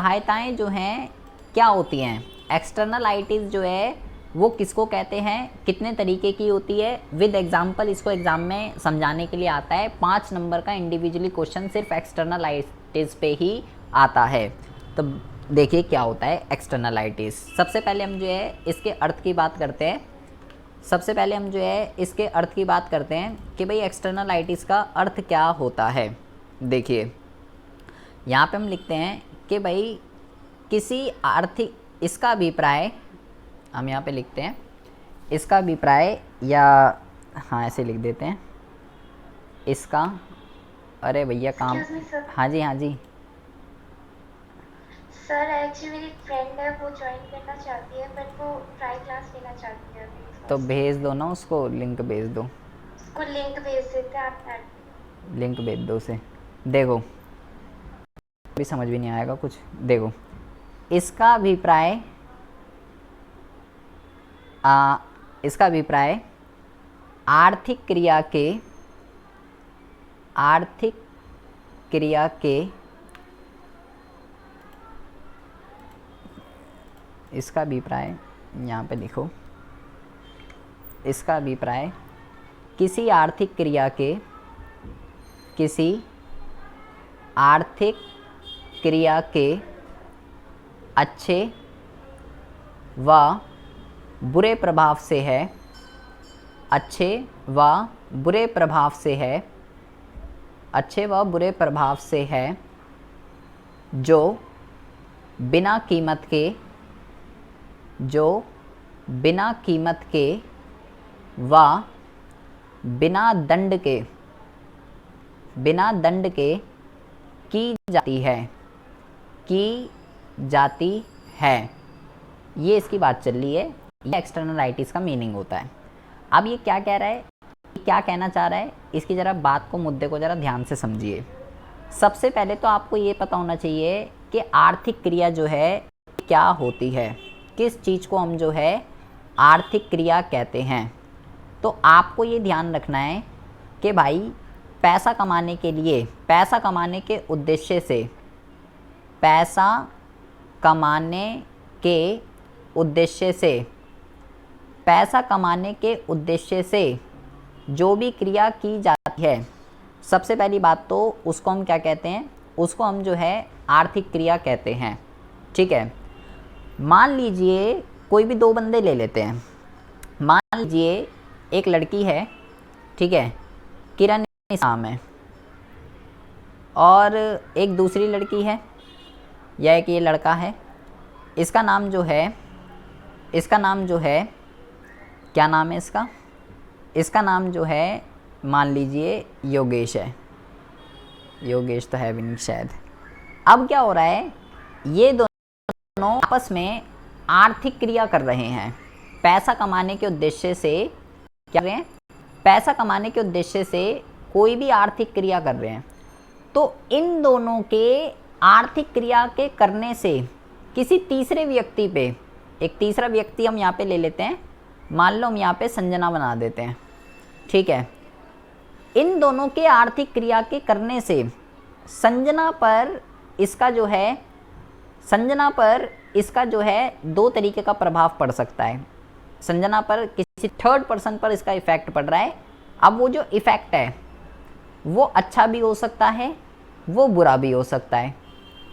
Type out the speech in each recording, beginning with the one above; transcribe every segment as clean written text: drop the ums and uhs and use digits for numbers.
सहायताएं जो हैं क्या होती हैं, एक्सटर्नलाइटीज़ जो है वो किसको कहते हैं, कितने तरीके की होती है, विद एग्जांपल इसको एग्जाम में समझाने के लिए आता है। 5 नंबर का इंडिविजुअली क्वेश्चन सिर्फ एक्सटर्नलाइटीज़ पे ही आता है। तो देखिए क्या होता है एक्सटर्नलाइटीज़। सबसे पहले हम जो है इसके अर्थ की बात करते हैं। कि भाई एक्सटर्नलाइटीज़ का अर्थ क्या होता है। देखिए यहाँ पे हम लिखते हैं कि भाई किसी आर्थिक, इसका अभिप्राय, हम यहाँ पे लिखते हैं इसका अभिप्राय, या हाँ ऐसे लिख देते हैं इसका, अरे भैया काम, हाँ जी सर एक्चुअली मेरी फ्रेंड है, वो ज्वाइन करना चाहती है बट वो ट्राई क्लास लेना चाहती है अभी। तो भेज दो ना उसको, लिंक भेज दो, उसको लिंक भेज देते हैं, आप ऐड। लिंक भेज दो उसे। देखो भी समझ भी नहीं आएगा कुछ। देखो इसका अभिप्राय, आर्थिक क्रिया के इसका अभिप्राय, यहाँ पे लिखो, इसका अभिप्राय किसी आर्थिक क्रिया के अच्छे व बुरे प्रभाव से है, जो बिना कीमत के व बिना दंड के की जाती है। ये इसकी बात चल रही है, ये एक्सटर्नलाइटीज़ का मीनिंग होता है। अब ये क्या कह रहा है, क्या कहना चाह रहा है, इसकी ज़रा बात को, मुद्दे को ज़रा ध्यान से समझिए। सबसे पहले तो आपको ये पता होना चाहिए कि आर्थिक क्रिया जो है क्या होती है, किस चीज़ को हम जो है आर्थिक क्रिया कहते हैं। तो आपको ये ध्यान रखना है कि भाई पैसा कमाने के लिए, पैसा कमाने के उद्देश्य से जो भी क्रिया की जाती है, सबसे पहली बात तो उसको हम क्या कहते हैं, उसको हम जो है आर्थिक क्रिया कहते हैं। ठीक है, मान लीजिए कोई भी 2 बंदे ले लेते हैं। मान लीजिए एक लड़की है, ठीक है, किरण नाम है, और एक दूसरी लड़की है, या एक ये लड़का है, इसका नाम जो है क्या नाम है इसका नाम जो है मान लीजिए योगेश है। योगेश तो है भी नहीं शायद। अब क्या हो रहा है, ये दोनों आपस में आर्थिक क्रिया कर रहे हैं, पैसा कमाने के उद्देश्य से क्या कर रहे हैं, पैसा कमाने के उद्देश्य से कोई भी आर्थिक क्रिया कर रहे हैं। तो इन दोनों के आर्थिक क्रिया के करने से किसी तीसरे व्यक्ति पे, एक तीसरा व्यक्ति हम यहाँ पे ले लेते हैं, मान लो हम यहाँ पे संजना बना देते हैं। ठीक है, इन दोनों के आर्थिक क्रिया के करने से संजना पर इसका जो है 2 तरीके का प्रभाव पड़ सकता है। संजना पर किसी थर्ड पर्सन पर इसका इफ़ेक्ट पड़ रहा है। अब वो जो इफ़ेक्ट है वो अच्छा भी हो सकता है, वो बुरा भी हो सकता है।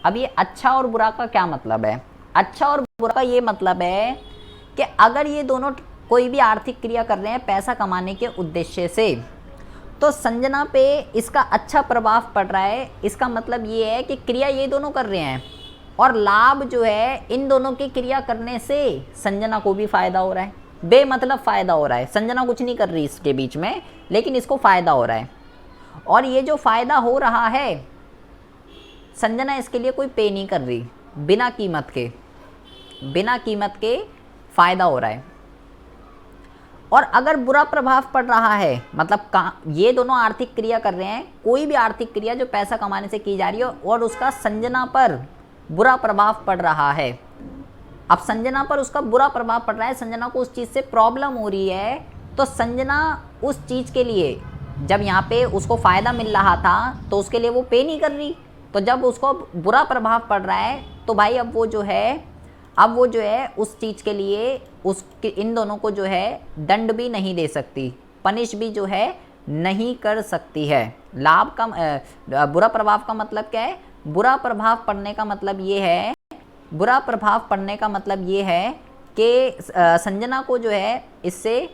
अब ये अच्छा और बुरा का क्या मतलब है, अच्छा और बुरा का ये मतलब है कि अगर ये दोनों कोई भी आर्थिक क्रिया कर रहे हैं पैसा कमाने के उद्देश्य से, तो संजना पे इसका अच्छा प्रभाव पड़ रहा है। इसका मतलब ये है कि क्रिया ये दोनों कर रहे हैं और लाभ जो है इन दोनों की क्रिया करने से संजना को भी फ़ायदा हो रहा है, बेमतलब फ़ायदा हो रहा है। संजना कुछ नहीं कर रही इसके बीच में, लेकिन इसको फ़ायदा हो रहा है। और ये जो फ़ायदा हो रहा है, संजना इसके लिए कोई पे नहीं कर रही, बिना कीमत के फ़ायदा हो रहा है। और अगर बुरा प्रभाव पड़ रहा है, मतलब ये दोनों आर्थिक क्रिया कर रहे हैं, कोई भी आर्थिक क्रिया जो पैसा कमाने से की जा रही है और उसका संजना पर बुरा प्रभाव पड़ रहा है। अब संजना पर उसका बुरा प्रभाव पड़ रहा है, संजना को उस चीज़ से प्रॉब्लम हो रही है, तो संजना उस चीज़ के लिए, जब यहाँ पे उसको फ़ायदा मिल रहा था तो उसके लिए वो पे नहीं कर रही, तो जब उसको बुरा प्रभाव पड़ रहा है तो भाई अब वो जो है उस चीज़ के लिए उसके इन दोनों को जो है दंड भी नहीं दे सकती, पनिश भी जो है नहीं कर सकती है। लाभ का बुरा प्रभाव का मतलब क्या है? बुरा प्रभाव पड़ने का मतलब ये है, बुरा प्रभाव पड़ने का मतलब ये है कि संजना को जो है इससे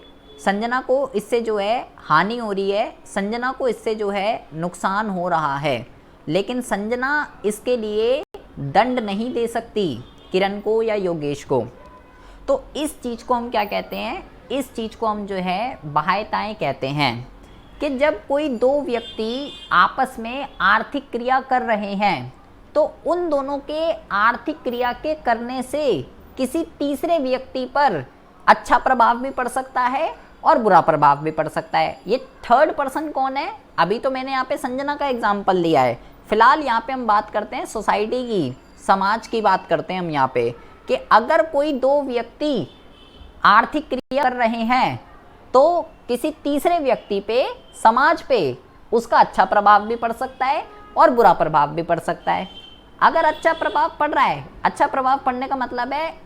जो है हानि हो रही है, संजना को इससे जो है नुकसान हो रहा है, लेकिन संजना इसके लिए दंड नहीं दे सकती किरण को या योगेश को। तो इस चीज़ को हम क्या कहते हैं? इस चीज़ को हम जो है बाह्यताएं कहते हैं कि जब कोई दो व्यक्ति आपस में आर्थिक क्रिया कर रहे हैं तो उन दोनों के आर्थिक क्रिया के करने से किसी तीसरे व्यक्ति पर अच्छा प्रभाव भी पड़ सकता है और बुरा प्रभाव भी पड़ सकता है। ये थर्ड पर्सन कौन है? अभी तो मैंने यहाँ पे संजना का एग्जाम्पल लिया है, फिलहाल यहाँ पे हम बात करते हैं सोसाइटी की, समाज की बात करते हैं हम यहाँ पे कि अगर कोई दो व्यक्ति आर्थिक क्रिया कर रहे हैं तो किसी तीसरे व्यक्ति पे, समाज पे उसका अच्छा प्रभाव भी पड़ सकता है और बुरा प्रभाव भी पड़ सकता है। अगर अच्छा प्रभाव पड़ रहा है, अच्छा प्रभाव पड़ने का मतलब है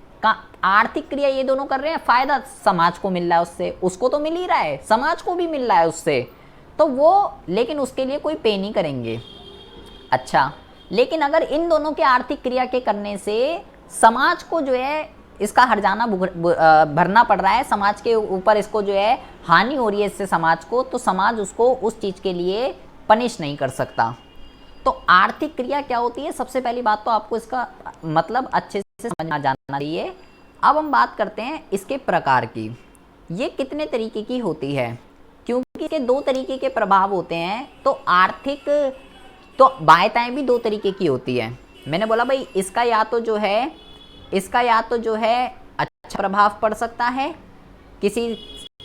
आर्थिक क्रिया ये दोनों कर रहे हैं, फायदा समाज को मिल रहा है उससे, उसको तो मिल ही रहा है, समाज को भी मिल रहा है उससे, तो वो लेकिन उसके लिए कोई पे नहीं करेंगे। अच्छा, लेकिन अगर इन दोनों के आर्थिक क्रिया के करने से समाज को जो है इसका हर्जाना भरना पड़ रहा है, समाज के ऊपर इसको जो है हानि हो रही है इससे समाज को, तो समाज उसको उस चीज़ के लिए पनिश नहीं कर सकता। तो आर्थिक क्रिया क्या होती है? सबसे पहली बात तो आपको इसका मतलब अच्छे से समझ आ जाना चाहिए। अब हम बात करते हैं इसके प्रकार की, ये कितने तरीके की होती है, क्योंकि इसके दो तरीके के प्रभाव होते हैं। तो आर्थिक, तो बाह्यताएं भी दो तरीके की होती है। मैंने बोला भाई इसका या तो जो है अच्छा प्रभाव पड़ सकता है किसी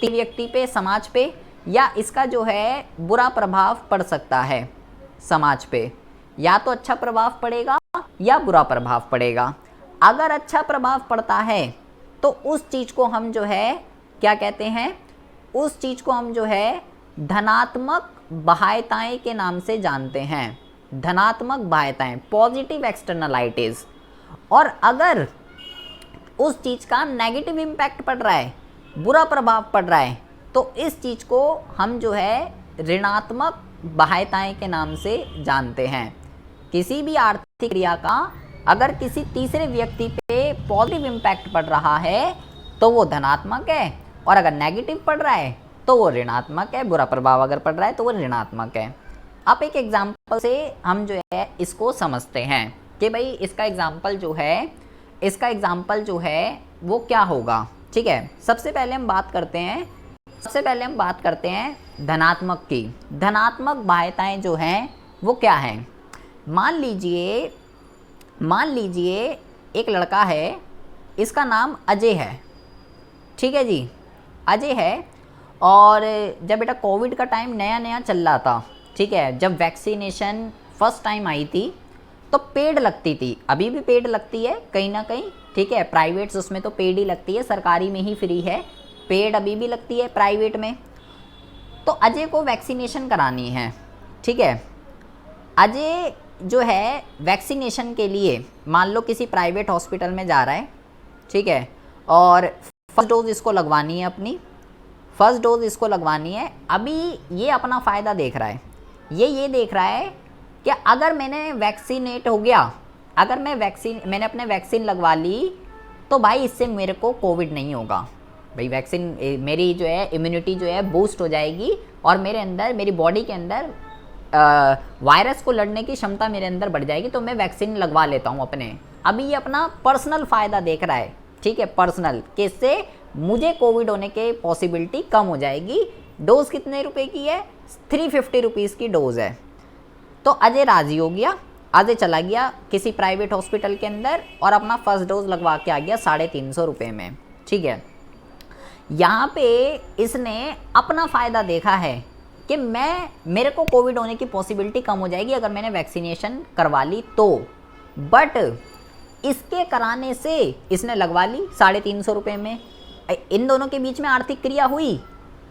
व्यक्ति पे, समाज पे, या इसका जो है बुरा प्रभाव पड़ सकता है समाज पे। या तो अच्छा प्रभाव पड़ेगा या बुरा प्रभाव पड़ेगा। अगर अच्छा प्रभाव पड़ता है तो उस चीज़ को हम जो है क्या कहते हैं? उस चीज़ को हम जो है धनात्मक बाह्यताएं के नाम से जानते हैं। धनात्मक बाह्यताएं, पॉजिटिव एक्सटर्नलाइटीज। और अगर उस चीज़ का नेगेटिव इम्पैक्ट पड़ रहा है, बुरा प्रभाव पड़ रहा है, तो इस चीज़ को हम जो है ऋणात्मक बाह्यताएं के नाम से जानते हैं। किसी भी आर्थिक क्रिया का अगर किसी तीसरे व्यक्ति पे पॉजिटिव इम्पैक्ट पड़ रहा है तो वो धनात्मक है, और अगर नेगेटिव पड़ रहा है तो वो ऋणात्मक है। बुरा प्रभाव अगर पड़ रहा है तो वो ऋणात्मक है। अब एक एग्जाम्पल से हम जो है इसको समझते हैं कि भाई इसका एग्जाम्पल जो है वो क्या होगा। ठीक है, सबसे पहले हम बात करते हैं धनात्मक की। धनात्मक बाह्यताएं जो हैं वो क्या हैं? मान लीजिए एक लड़का है, इसका नाम अजय है। ठीक है जी, अजय है। और जब बेटा कोविड का टाइम नया नया चल रहा था, ठीक है, जब वैक्सीनेशन फर्स्ट टाइम आई थी तो पेड लगती थी, अभी भी पेड लगती है कहीं ना कहीं। ठीक है, प्राइवेट्स उसमें तो पेड ही लगती है, सरकारी में ही फ्री है, पेड अभी भी लगती है प्राइवेट में। तो अजय को वैक्सीनेशन करानी है। ठीक है, अजय जो है वैक्सीनेशन के लिए मान लो किसी प्राइवेट हॉस्पिटल में जा रहा है। ठीक है, और फर्स्ट डोज इसको लगवानी है। अभी ये अपना फ़ायदा देख रहा है, ये देख रहा है कि अगर मैंने वैक्सीनेट हो गया, अगर मैंने अपने वैक्सीन लगवा ली तो भाई इससे मेरे को कोविड नहीं होगा। भाई वैक्सीन मेरी जो है इम्यूनिटी जो है बूस्ट हो जाएगी और मेरे अंदर, मेरी बॉडी के अंदर वायरस को लड़ने की क्षमता मेरे अंदर बढ़ जाएगी, तो मैं वैक्सीन लगवा लेता हूँ अपने। अभी ये अपना पर्सनल फ़ायदा देख रहा है। ठीक है, पर्सनल, कि इससे मुझे कोविड होने के पॉसिबिलिटी कम हो जाएगी। डोज कितने रुपए की है? 350 रुपीज़ की डोज है। तो अजय राज़ी हो गया, अजय चला गया किसी प्राइवेट हॉस्पिटल के अंदर और अपना फर्स्ट डोज लगवा के आ गया 350 रुपये में। ठीक है, यहाँ पे इसने अपना फ़ायदा देखा है कि मेरे को कोविड होने की पॉसिबिलिटी कम हो जाएगी अगर मैंने वैक्सीनेशन करवा ली तो। बट इसके कराने से इसने लगवा ली 350 रुपये में, इन दोनों के बीच में आर्थिक क्रिया हुई।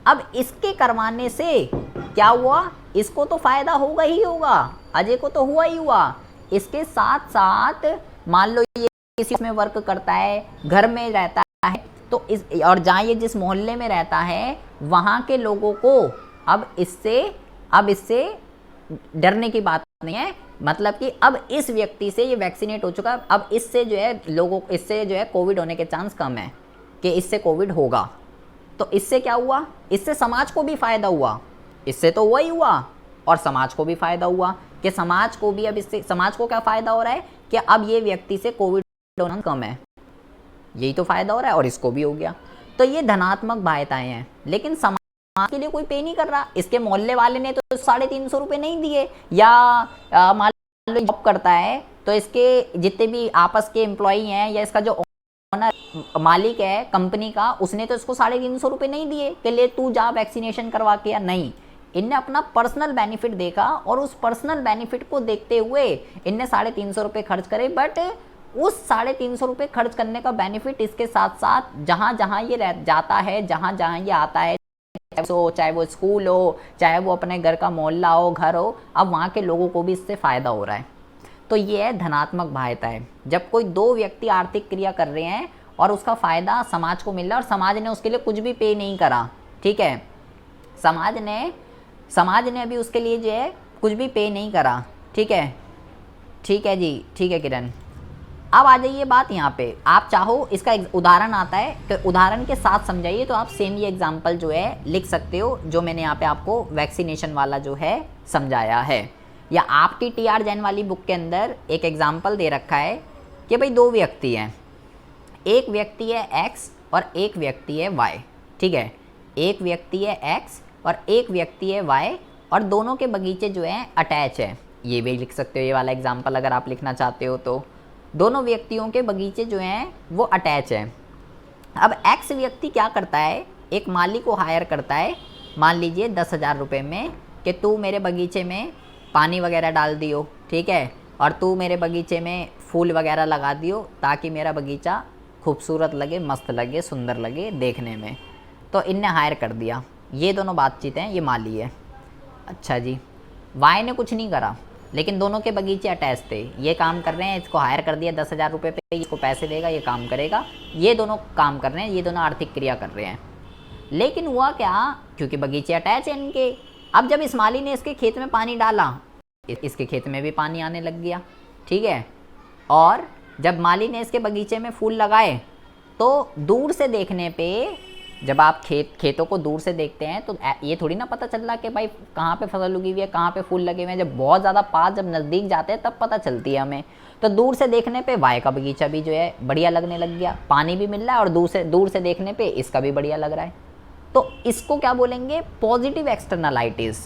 अब इसके करवाने से क्या हुआ? इसको तो फ़ायदा होगा ही होगा, अजय को तो हुआ ही हुआ। इसके साथ साथ मान लो ये किसी में वर्क करता है, घर में रहता है, तो इस और जहाँ ये जिस मोहल्ले में रहता है वहाँ के लोगों को अब इससे डरने की बात नहीं है। मतलब कि अब इस व्यक्ति से ये वैक्सीनेट हो चुका है, अब इससे जो है कोविड होने के चांस कम है कि इससे कोविड होगा। तो इससे क्या हुआ, इससे समाज को भी फायदा हुआ, इससे तो वही हुआ और समाज को भी फायदा हुआ कि समाज को भी अब इससे समाज को क्या फायदा हो रहा है कि अब ये व्यक्ति से कोविड होना कम है, यही तो फायदा हो रहा है और इसको भी हो गया। तो ये धनात्मक बाध्यताएं हैं, लेकिन समाज के लिए कोई पे नहीं कर रहा। इसके मोहल्ले वाले ने तो 350 रुपये नहीं दिए, या मान लो जॉब करता है तो इसके जितने भी आपस के एम्प्लॉई हैं या इसका जो ओनर मालिक है कंपनी का, उसने तो इसको 350 रुपये नहीं दिए कि ले तू जा वैक्सीनेशन करवा के, या नहीं, इनने अपना पर्सनल बेनिफिट देखा और उस पर्सनल बेनिफिट को देखते हुए इनने 350 रुपये खर्च करे। बट उस 350 रुपये खर्च करने का बेनिफिट इसके साथ साथ जहाँ जहाँ ये जाता है, जहाँ जहाँ ये आता है, चाहे वो स्कूल हो, चाहे वो अपने घर का मोहल्ला हो, घर हो, अब वहाँ के लोगों को भी इससे फ़ायदा हो रहा है। तो ये है धनात्मक बाध्यता है, जब कोई दो व्यक्ति आर्थिक क्रिया कर रहे हैं और उसका फ़ायदा समाज को मिल रहा है और समाज ने उसके लिए कुछ भी पे नहीं करा। ठीक है, समाज ने अभी उसके लिए जो है कुछ भी पे नहीं करा। ठीक है जी, ठीक है किरण। अब आ जाइए बात यहाँ पे, आप चाहो इसका उदाहरण आता है कि उदाहरण के साथ समझाइए, तो आप सेम ये एग्जाम्पल जो है लिख सकते हो जो मैंने यहाँ पे आपको वैक्सीनेशन वाला जो है समझाया है। या आपकी TR जैन वाली बुक के अंदर एक एग्जाम्पल दे रखा है कि भाई दो व्यक्ति हैं, एक व्यक्ति है X और एक व्यक्ति है Y। ठीक है, एक व्यक्ति है X और एक व्यक्ति है Y और दोनों के बगीचे जो हैं अटैच है। ये भी लिख सकते हो, ये वाला एग्जाम्पल अगर आप लिखना चाहते हो तो। दोनों व्यक्तियों के बगीचे जो हैं वो अटैच है। अब X व्यक्ति क्या करता है, एक माली को हायर करता है, मान लीजिए 10,000 रुपये में, कि तू मेरे बगीचे में पानी वगैरह डाल दियो, ठीक है, और तू मेरे बगीचे में फूल वगैरह लगा दियो ताकि मेरा बगीचा खूबसूरत लगे, मस्त लगे, सुंदर लगे देखने में। तो इनने हायर कर दिया, ये दोनों बातचीत हैं, ये माली है। अच्छा जी, वाई ने कुछ नहीं करा, लेकिन दोनों के बगीचे अटैच थे, ये काम कर रहे हैं, इसको हायर कर दिया 10,000 रुपये पे, इसको पैसे देगा, ये काम करेगा, ये दोनों काम कर रहे हैं, ये दोनों आर्थिक क्रिया कर रहे हैं। लेकिन हुआ क्या, क्योंकि बगीचे अटैच हैं इनके, अब जब इस माली ने इसके खेत में पानी डाला, इसके खेत में भी पानी आने लग गया। ठीक है, और जब माली ने इसके बगीचे में फूल लगाए तो दूर से देखने पे, जब आप खेतों को दूर से देखते हैं तो ये थोड़ी ना पता चल रहा कि भाई कहाँ पे फसल उगी हुई है, कहाँ पे फूल लगे हुए हैं। जब बहुत ज़्यादा पास, जब नज़दीक जाते हैं तब पता चलती है हमें। तो दूर से देखने पे वाई का बगीचा भी जो है बढ़िया लगने लग गया, पानी भी मिल रहा है, और दूर से देखने पे इसका भी बढ़िया लग रहा है। तो इसको क्या बोलेंगे, पॉजिटिव एक्सटर्नलाइटीज़।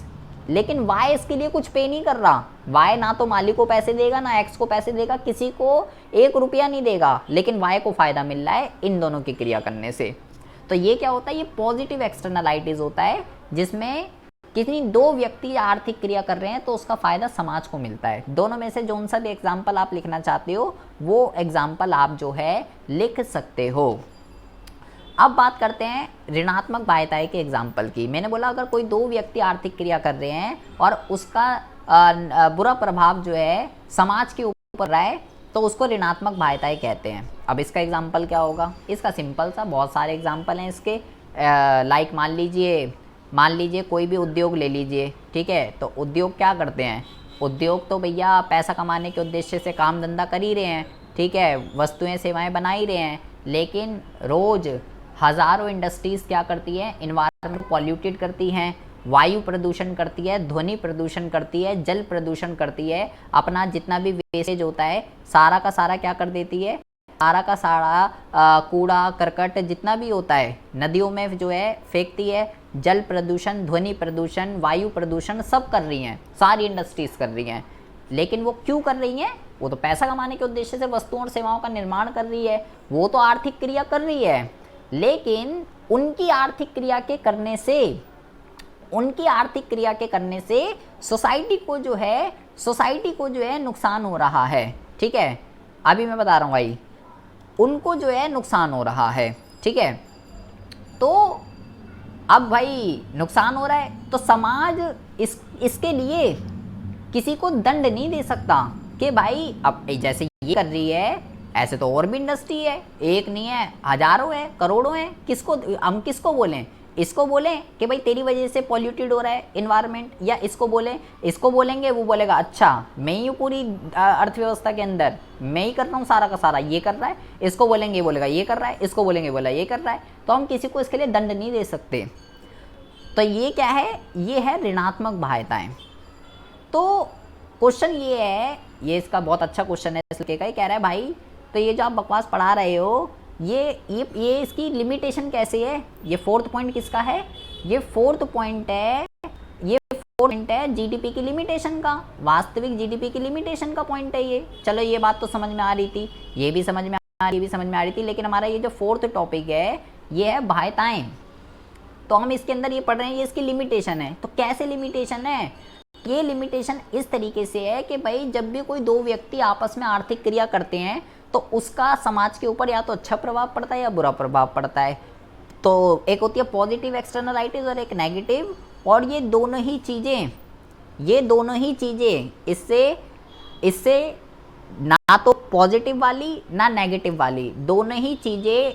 लेकिन वाई इसके लिए कुछ पे नहीं कर रहा, वाई ना तो माली को पैसे देगा, ना एक्स को पैसे देगा, किसी को 1 रुपया नहीं देगा, लेकिन वाई को फ़ायदा मिल रहा है इन दोनों की क्रिया करने से। तो ये क्या होता है, ये पॉजिटिव एक्सटर्नलाइटीज़ होता है, जिसमें कितनी दो व्यक्ति आर्थिक क्रिया कर रहे हैं तो उसका फ़ायदा समाज को मिलता है। दोनों में से जो सा भी एग्जाम्पल आप लिखना चाहते हो वो एग्जाम्पल आप जो है लिख सकते हो। अब बात करते हैं ऋणात्मक बाध्यताएं के एग्जाम्पल की। मैंने बोला अगर कोई दो व्यक्ति आर्थिक क्रिया कर रहे हैं और उसका बुरा प्रभाव जो है समाज के ऊपर रहा है तो उसको ऋणात्मक बाध्यताएं कहते हैं। अब इसका एग्जाम्पल क्या होगा, इसका सिंपल सा, बहुत सारे एग्जाम्पल हैं इसके। लाइक मान लीजिए कोई भी उद्योग ले लीजिए, ठीक है, तो उद्योग क्या करते हैं, उद्योग तो भैया पैसा कमाने के उद्देश्य से काम धंधा कर ही रहे हैं, ठीक है, वस्तुएं सेवाएं बना ही रहे हैं, लेकिन रोज़ हज़ारों इंडस्ट्रीज़ क्या करती है, इन्वायरमेंट पॉल्यूटेड करती हैं, वायु प्रदूषण करती है, ध्वनि प्रदूषण करती है, जल प्रदूषण करती है, अपना जितना भी वेस्टेज होता है सारा का सारा क्या कर देती है, सारा का सारा कूड़ा करकट जितना भी होता है नदियों में जो है फेंकती है। जल प्रदूषण, ध्वनि प्रदूषण, वायु प्रदूषण सब कर रही हैं, सारी इंडस्ट्रीज़ कर रही हैं। लेकिन वो क्यों कर रही हैं, वो तो पैसा कमाने के उद्देश्य से वस्तुओं और सेवाओं का निर्माण कर रही है, वो तो आर्थिक क्रिया कर रही है। लेकिन उनकी आर्थिक क्रिया के करने से सोसाइटी को जो है नुकसान हो रहा है। ठीक है, अभी मैं बता रहा हूँ भाई, उनको जो है नुकसान हो रहा है। ठीक है, तो अब भाई नुकसान हो रहा है तो समाज इसके लिए किसी को दंड नहीं दे सकता कि भाई, अब जैसे ये कर रही है, ऐसे तो और भी इंडस्ट्री है, एक नहीं है, हजारों है, करोड़ों है। किसको हम किसको बोलें? इसको बोलें कि भाई तेरी वजह से पॉल्यूटेड हो रहा है इन्वायरमेंट, या इसको बोलें? इसको बोलेंगे, वो बोलेगा अच्छा मैं ही हूँ पूरी अर्थव्यवस्था के अंदर, मैं ही कर रहा हूँ सारा का सारा, ये कर रहा है। इसको बोलेंगे, बोलेगा ये कर रहा है, इसको बोलेंगे, बोला ये कर रहा है। तो हम किसी को इसके लिए दंड नहीं दे सकते। तो ये क्या है? ये है ऋणात्मक बाध्यताएं। तो क्वेश्चन ये है, ये इसका बहुत अच्छा क्वेश्चन है इसलिए का, कह रहा है भाई तो ये जो आप बकवास पढ़ा रहे हो, ये इसकी लिमिटेशन कैसे है? ये फोर्थ पॉइंट किसका है? ये फोर्थ पॉइंट है, ये फोर्थ पॉइंट है जीडीपी की लिमिटेशन का, वास्तविक जीडीपी की लिमिटेशन का पॉइंट है ये। चलो ये बात तो समझ में आ रही थी, ये भी समझ में आ रही थी, लेकिन हमारा ये जो फोर्थ टॉपिक है ये है बाध्यताएं। तो हम इसके अंदर ये पढ़ रहे हैं, ये इसकी लिमिटेशन है। तो कैसे लिमिटेशन है? ये लिमिटेशन इस तरीके से है कि भाई जब भी कोई दो व्यक्ति आपस में आर्थिक क्रिया करते हैं तो उसका समाज के ऊपर या तो अच्छा प्रभाव पड़ता है या बुरा प्रभाव पड़ता है। तो एक होती है पॉजिटिव एक्सटर्नलाइटीज और एक नेगेटिव, और ये दोनों ही चीज़ें इससे ना तो पॉजिटिव वाली ना नेगेटिव वाली, दोनों ही चीज़ें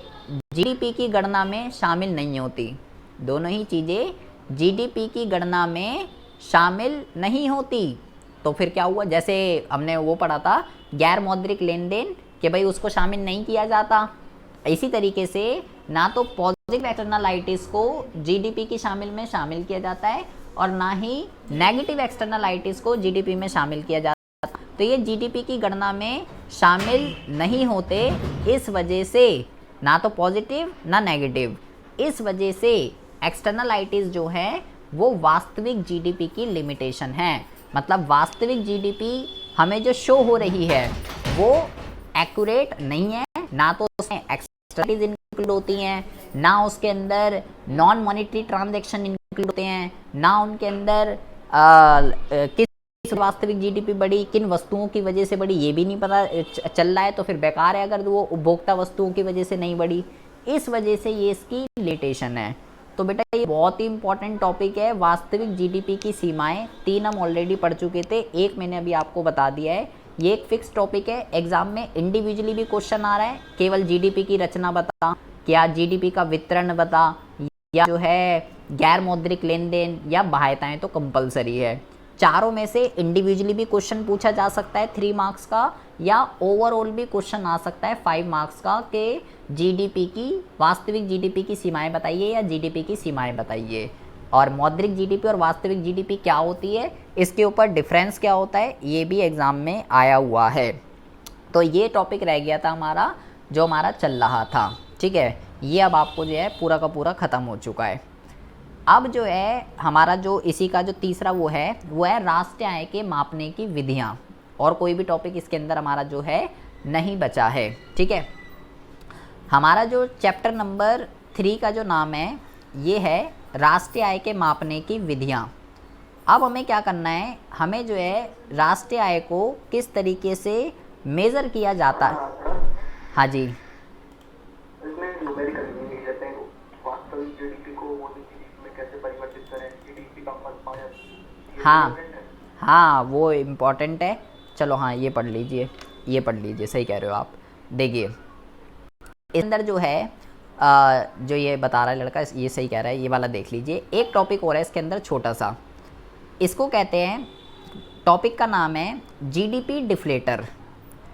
जीडीपी की गणना में शामिल नहीं होती। दोनों ही चीज़ें जीडीपी की गणना में शामिल नहीं होती। तो फिर क्या हुआ? जैसे हमने वो पढ़ा था गैर मौद्रिक लेन देन, कि भाई उसको शामिल नहीं किया जाता। इसी तरीके से ना तो पॉजिटिव एक्सटर्नलाइटीज़ को जीडीपी की शामिल किया जाता है, और ना ही नेगेटिव एक्सटर्नलाइटीज़ को जीडीपी में शामिल किया जाता है। तो ये जीडीपी की गणना में शामिल नहीं होते, इस वजह से ना तो पॉजिटिव ना नेगेटिव, इस वजह से एक्सटर्नलाइटीज़ जो है वो वास्तविक जीडीपी की लिमिटेशन है। मतलब वास्तविक जीडीपी हमें जो शो हो रही है वो एक्यूरेट नहीं है, ना तो उसमें एक्सटर्नलाइटीज इंक्लूड होती हैं, ना उसके अंदर नॉन मॉनेटरी ट्रांजैक्शन इंक्लूड होते हैं, ना उनके अंदर किस वास्तविक जीडीपी बढ़ी, किन वस्तुओं की वजह से बढ़ी ये भी नहीं पता चल रहा है। तो फिर बेकार है अगर वो उपभोक्ता वस्तुओं की वजह से नहीं बढ़ी। इस वजह से ये इसकी लिमिटेशन है। तो बेटा ये बहुत ही इंपॉर्टेंट टॉपिक है, वास्तविक जीडीपी की सीमाएं। 3 हम ऑलरेडी पढ़ चुके थे, 1 मैंने अभी आपको बता दिया है। ये एक फिक्स टॉपिक है, एग्जाम में इंडिविजुअली भी क्वेश्चन आ रहा है, केवल जीडीपी की रचना बता, क्या जीडीपी का वितरण बता, या जो है गैर मौद्रिक लेन देन या बाध्यताएं, तो कंपलसरी है। चारों में से इंडिविजुअली भी क्वेश्चन पूछा जा सकता है 3 मार्क्स का, या ओवरऑल भी क्वेश्चन आ सकता है 5 मार्क्स का, कि जीडीपी की वास्तविक जीडीपी की सीमाएं बताइए या जीडीपी की सीमाएं बताइए। और मौद्रिक जीडीपी और वास्तविक जीडीपी क्या होती है, इसके ऊपर डिफरेंस क्या होता है, ये भी एग्ज़ाम में आया हुआ है। तो ये टॉपिक रह गया था हमारा, जो हमारा चल रहा था। ठीक है, ये अब आपको जो है पूरा का पूरा ख़त्म हो चुका है। अब जो है हमारा जो इसी का जो तीसरा वो है राष्ट्रीय आय के मापने की विधियाँ, और कोई भी टॉपिक इसके अंदर हमारा जो है नहीं बचा है। ठीक है, हमारा जो चैप्टर नंबर 3 का जो नाम है ये है राष्ट्रीय आय के मापने की विधियाँ। अब हमें क्या करना है, हमें जो है राष्ट्रीय आय को किस तरीके से मेज़र किया जाता है। हाँ जी, इसमें न्यूमेरिकल मीनिंग कहते हैं, वास्तविक जीडीपी को मौद्रिक जीडीपी में कैसे परिवर्तित करें, जीडीपी का मल्टीप्लायर। हाँ वो इम्पॉर्टेंट है। चलो हाँ ये पढ़ लीजिए, सही कह रहे हो आप। देखिए इस अंदर जो है जो ये बता रहा है लड़का, ये सही कह रहा है, ये वाला देख लीजिए। एक टॉपिक और है इसके अंदर छोटा सा, इसको कहते हैं, टॉपिक का नाम है जीडीपी डिफ्लेटर।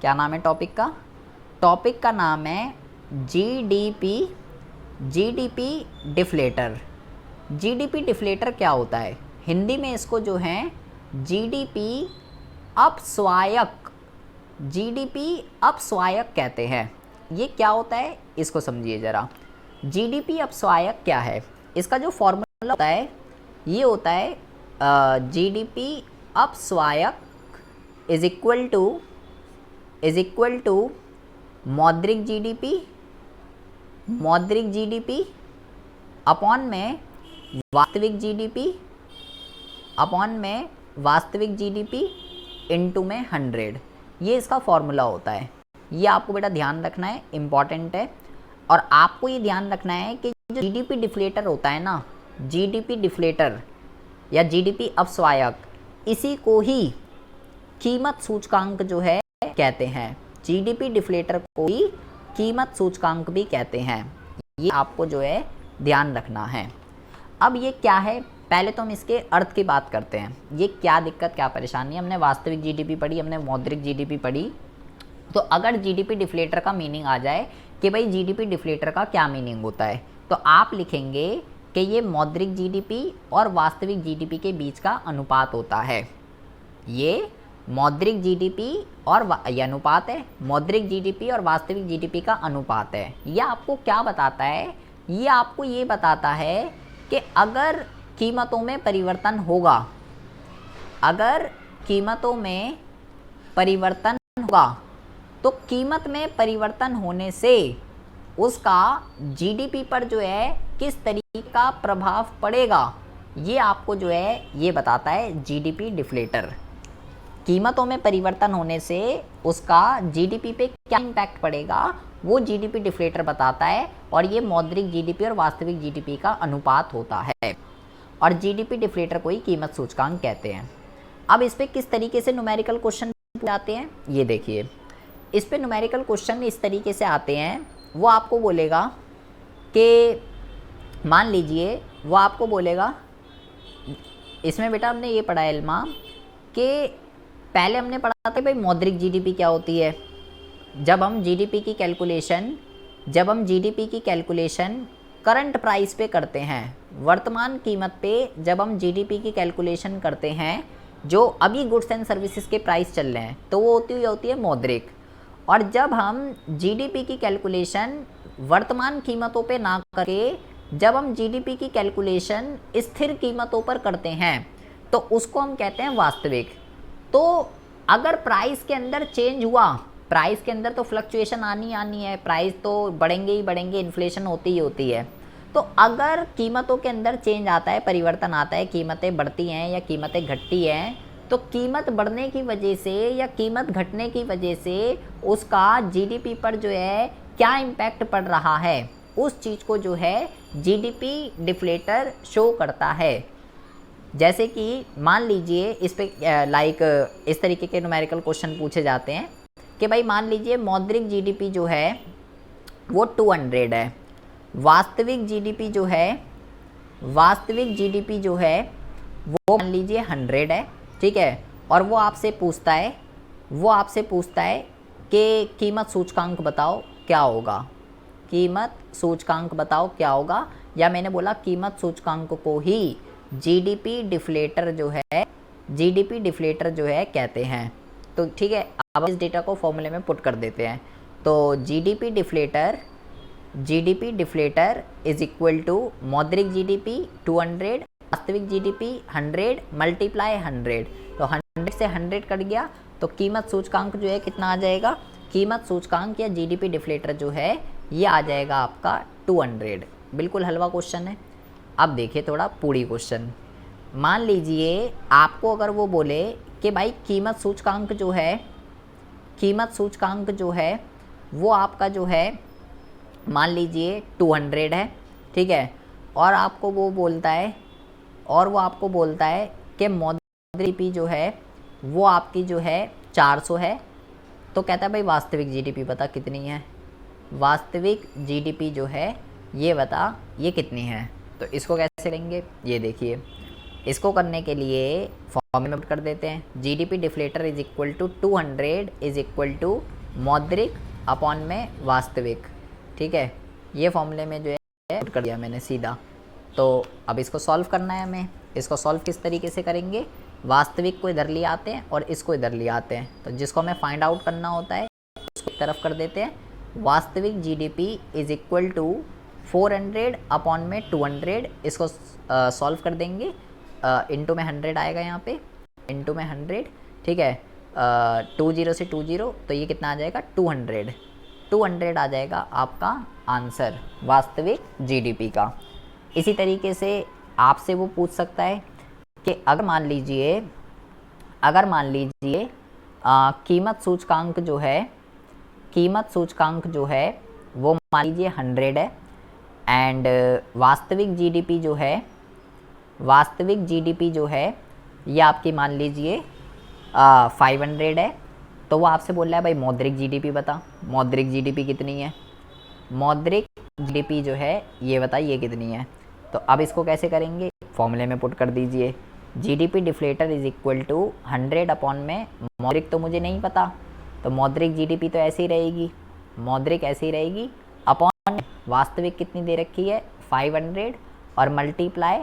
क्या नाम है टॉपिक का? टॉपिक का नाम है जीडीपी डिफ्लेटर। जीडीपी डिफ्लेटर क्या होता है? हिंदी में इसको जो है जीडीपी अपस्वायक कहते हैं। ये क्या होता है इसको समझिए ज़रा। जीडीपी अपस्वायक क्या है? इसका जो फॉर्मूला होता है ये होता है जीडीपी अपस्वायक इज इक्वल टू मौद्रिक जीडीपी अपॉन में वास्तविक जीडीपी इनटू में 100। ये इसका फॉर्मूला होता है। ये आपको बेटा ध्यान रखना है, इम्पॉर्टेंट है। और आपको ये ध्यान रखना है कि जो जीडीपी डिफ्लेटर होता है ना, जीडीपी डिफ्लेटर या जीडीपी अपस्वायक, इसी को ही कीमत सूचकांक जो है कहते हैं। जीडीपी डिफ्लेटर को ही कीमत सूचकांक भी कहते हैं। ये आपको जो है ध्यान रखना है। अब ये क्या है, पहले तो हम इसके अर्थ की बात करते हैं। ये क्या दिक्कत, क्या परेशानी है। हमने वास्तविक जीडीपी पढ़ी, हमने मौद्रिक जीडीपी पढ़ी। तो अगर जीडीपी डिफ्लेटर का मीनिंग आ जाए कि भाई जीडीपी डिफ्लेटर का क्या मीनिंग होता है, तो आप लिखेंगे कि ये मौद्रिक जीडीपी और वास्तविक जीडीपी के बीच का अनुपात होता है। ये मौद्रिक जीडीपी और ये अनुपात है, मौद्रिक जीडीपी और वास्तविक जीडीपी का अनुपात है। यह आपको क्या बताता है, ये आपको ये बताता है कि अगर कीमतों में परिवर्तन होगा, अगर कीमतों में परिवर्तन होगा तो कीमत में परिवर्तन होने से उसका जीडीपी पर जो है किस तरीके का प्रभाव पड़ेगा, ये आपको जो है ये बताता है जीडीपी डिफ्लेटर। कीमतों में परिवर्तन होने से उसका जीडीपी पे क्या इम्पैक्ट पड़ेगा, वो जीडीपी डिफ्लेटर बताता है। और ये मौद्रिक जीडीपी और वास्तविक जीडीपी का अनुपात होता है, और जीडीपी डिफ्लेटर को ही कीमत सूचकांक कहते हैं। अब इस पर किस तरीके से न्यूमेरिकल क्वेश्चन आते हैं, ये देखिए। इस पे न्यूमेरिकल क्वेश्चन इस तरीके से आते हैं, वो आपको बोलेगा कि मान लीजिए, वो आपको बोलेगा, इसमें बेटा हमने ये पढ़ा है इल्मा कि पहले हमने पढ़ा था भाई मौद्रिक जीडीपी क्या होती है। जब हम जीडीपी की कैलकुलेशन करंट प्राइस पे करते हैं, वर्तमान कीमत पे जब हम जीडीपी की कैलकुलेशन करते हैं, जो अभी गुड्स एंड सर्विसेज के प्राइस चल रहे हैं, तो वो होती है मौद्रिक। और जब हम जीडीपी की कैलकुलेशन वर्तमान कीमतों पे ना करके जब हम जीडीपी की कैलकुलेशन स्थिर कीमतों पर करते हैं, तो उसको हम कहते हैं वास्तविक। तो अगर प्राइस के अंदर चेंज हुआ, प्राइस के अंदर तो फ्लक्चुएशन आनी है, प्राइस तो बढ़ेंगे ही बढ़ेंगे, इन्फ्लेशन होती ही होती है। तो अगर कीमतों के अंदर चेंज आता है, परिवर्तन आता है, कीमतें बढ़ती हैं या कीमतें घटती हैं, तो कीमत बढ़ने की वजह से या कीमत घटने की वजह से उसका जीडीपी पर जो है क्या इम्पैक्ट पड़ रहा है, उस चीज़ को जो है जीडीपी डिफ्लेटर शो करता है। जैसे कि मान लीजिए इस पे इस तरीके के न्यूमेरिकल क्वेश्चन पूछे जाते हैं कि भाई मान लीजिए मौद्रिक जीडीपी जो है वो 200 है, वास्तविक जीडीपी जो है वो मान लीजिए 100 है, ठीक है। और वो आपसे पूछता है कि कीमत सूचकांक बताओ क्या होगा, कीमत सूचकांक बताओ क्या होगा। या मैंने बोला कीमत सूचकांक को ही जीडीपी डिफ्लेटर जो है कहते हैं। तो ठीक है, अब इस डेटा को फॉर्मूले में पुट कर देते हैं। तो GDP deflator is equal to मौद्रिक जीडीपी 200, वास्तविक जीडीपी 100 मल्टीप्लाई 100। तो 100 से 100 कट गया, तो कीमत सूचकांक जो है कितना आ जाएगा, कीमत सूचकांक या जीडीपी डिफ्लेटर जो है ये आ जाएगा आपका 200। बिल्कुल हलवा क्वेश्चन है। अब देखिए थोड़ा पूरी क्वेश्चन। मान लीजिए आपको अगर वो बोले कि भाई कीमत सूचकांक जो है वो आपका जो है मान लीजिए 200 है, ठीक है। और आपको वो बोलता है कि मौद्रिक जीडीपी जो है वो आपकी जो है 400 है। तो कहता है भाई वास्तविक जीडीपी बता कितनी है, वास्तविक जीडीपी जो है ये बता ये कितनी है। तो इसको कैसे लेंगे, ये देखिए। इसको करने के लिए फॉर्मूले में कर देते हैं, GDP deflator is equal to 200 is equal to मौद्रिक अपॉन में वास्तविक, ठीक है। ये फॉर्मूले में जो है पुट कर दिया मैंने सीधा। तो अब इसको सॉल्व करना है हमें। इसको सॉल्व किस तरीके से करेंगे, वास्तविक को इधर ले आते हैं और इसको इधर ले आते हैं। तो जिसको हमें फाइंड आउट करना होता है उसको एक तरफ कर देते हैं। वास्तविक GDP is equal to 400 upon में 200, इसको सॉल्व कर देंगे। इंटू में 100 आएगा यहाँ पे, इंटू में 100, ठीक है। 20 से 20, तो ये कितना आ जाएगा 200 आ जाएगा आपका आंसर वास्तविक जीडीपी का। इसी तरीके से आपसे वो पूछ सकता है कि अगर मान लीजिए कीमत सूचकांक जो है वो मान लीजिए 100 है, एंड वास्तविक जीडीपी जो है ये आपकी मान लीजिए 500 है, तो वो आपसे बोल रहा है भाई मौद्रिक जीडीपी बता, मौद्रिक जीडीपी कितनी है, मौद्रिक जीडीपी जो है ये बता ये कितनी है। तो अब इसको कैसे करेंगे, फॉर्मूले में पुट कर दीजिए, GDP deflator is equal to 100 upon में मौद्रिक तो मुझे नहीं पता, तो मौद्रिक जीडीपी तो ऐसी रहेगी, मौद्रिक ऐसी रहेगी अपॉन वास्तविक कितनी दे रखी है 500 और मल्टीप्लाई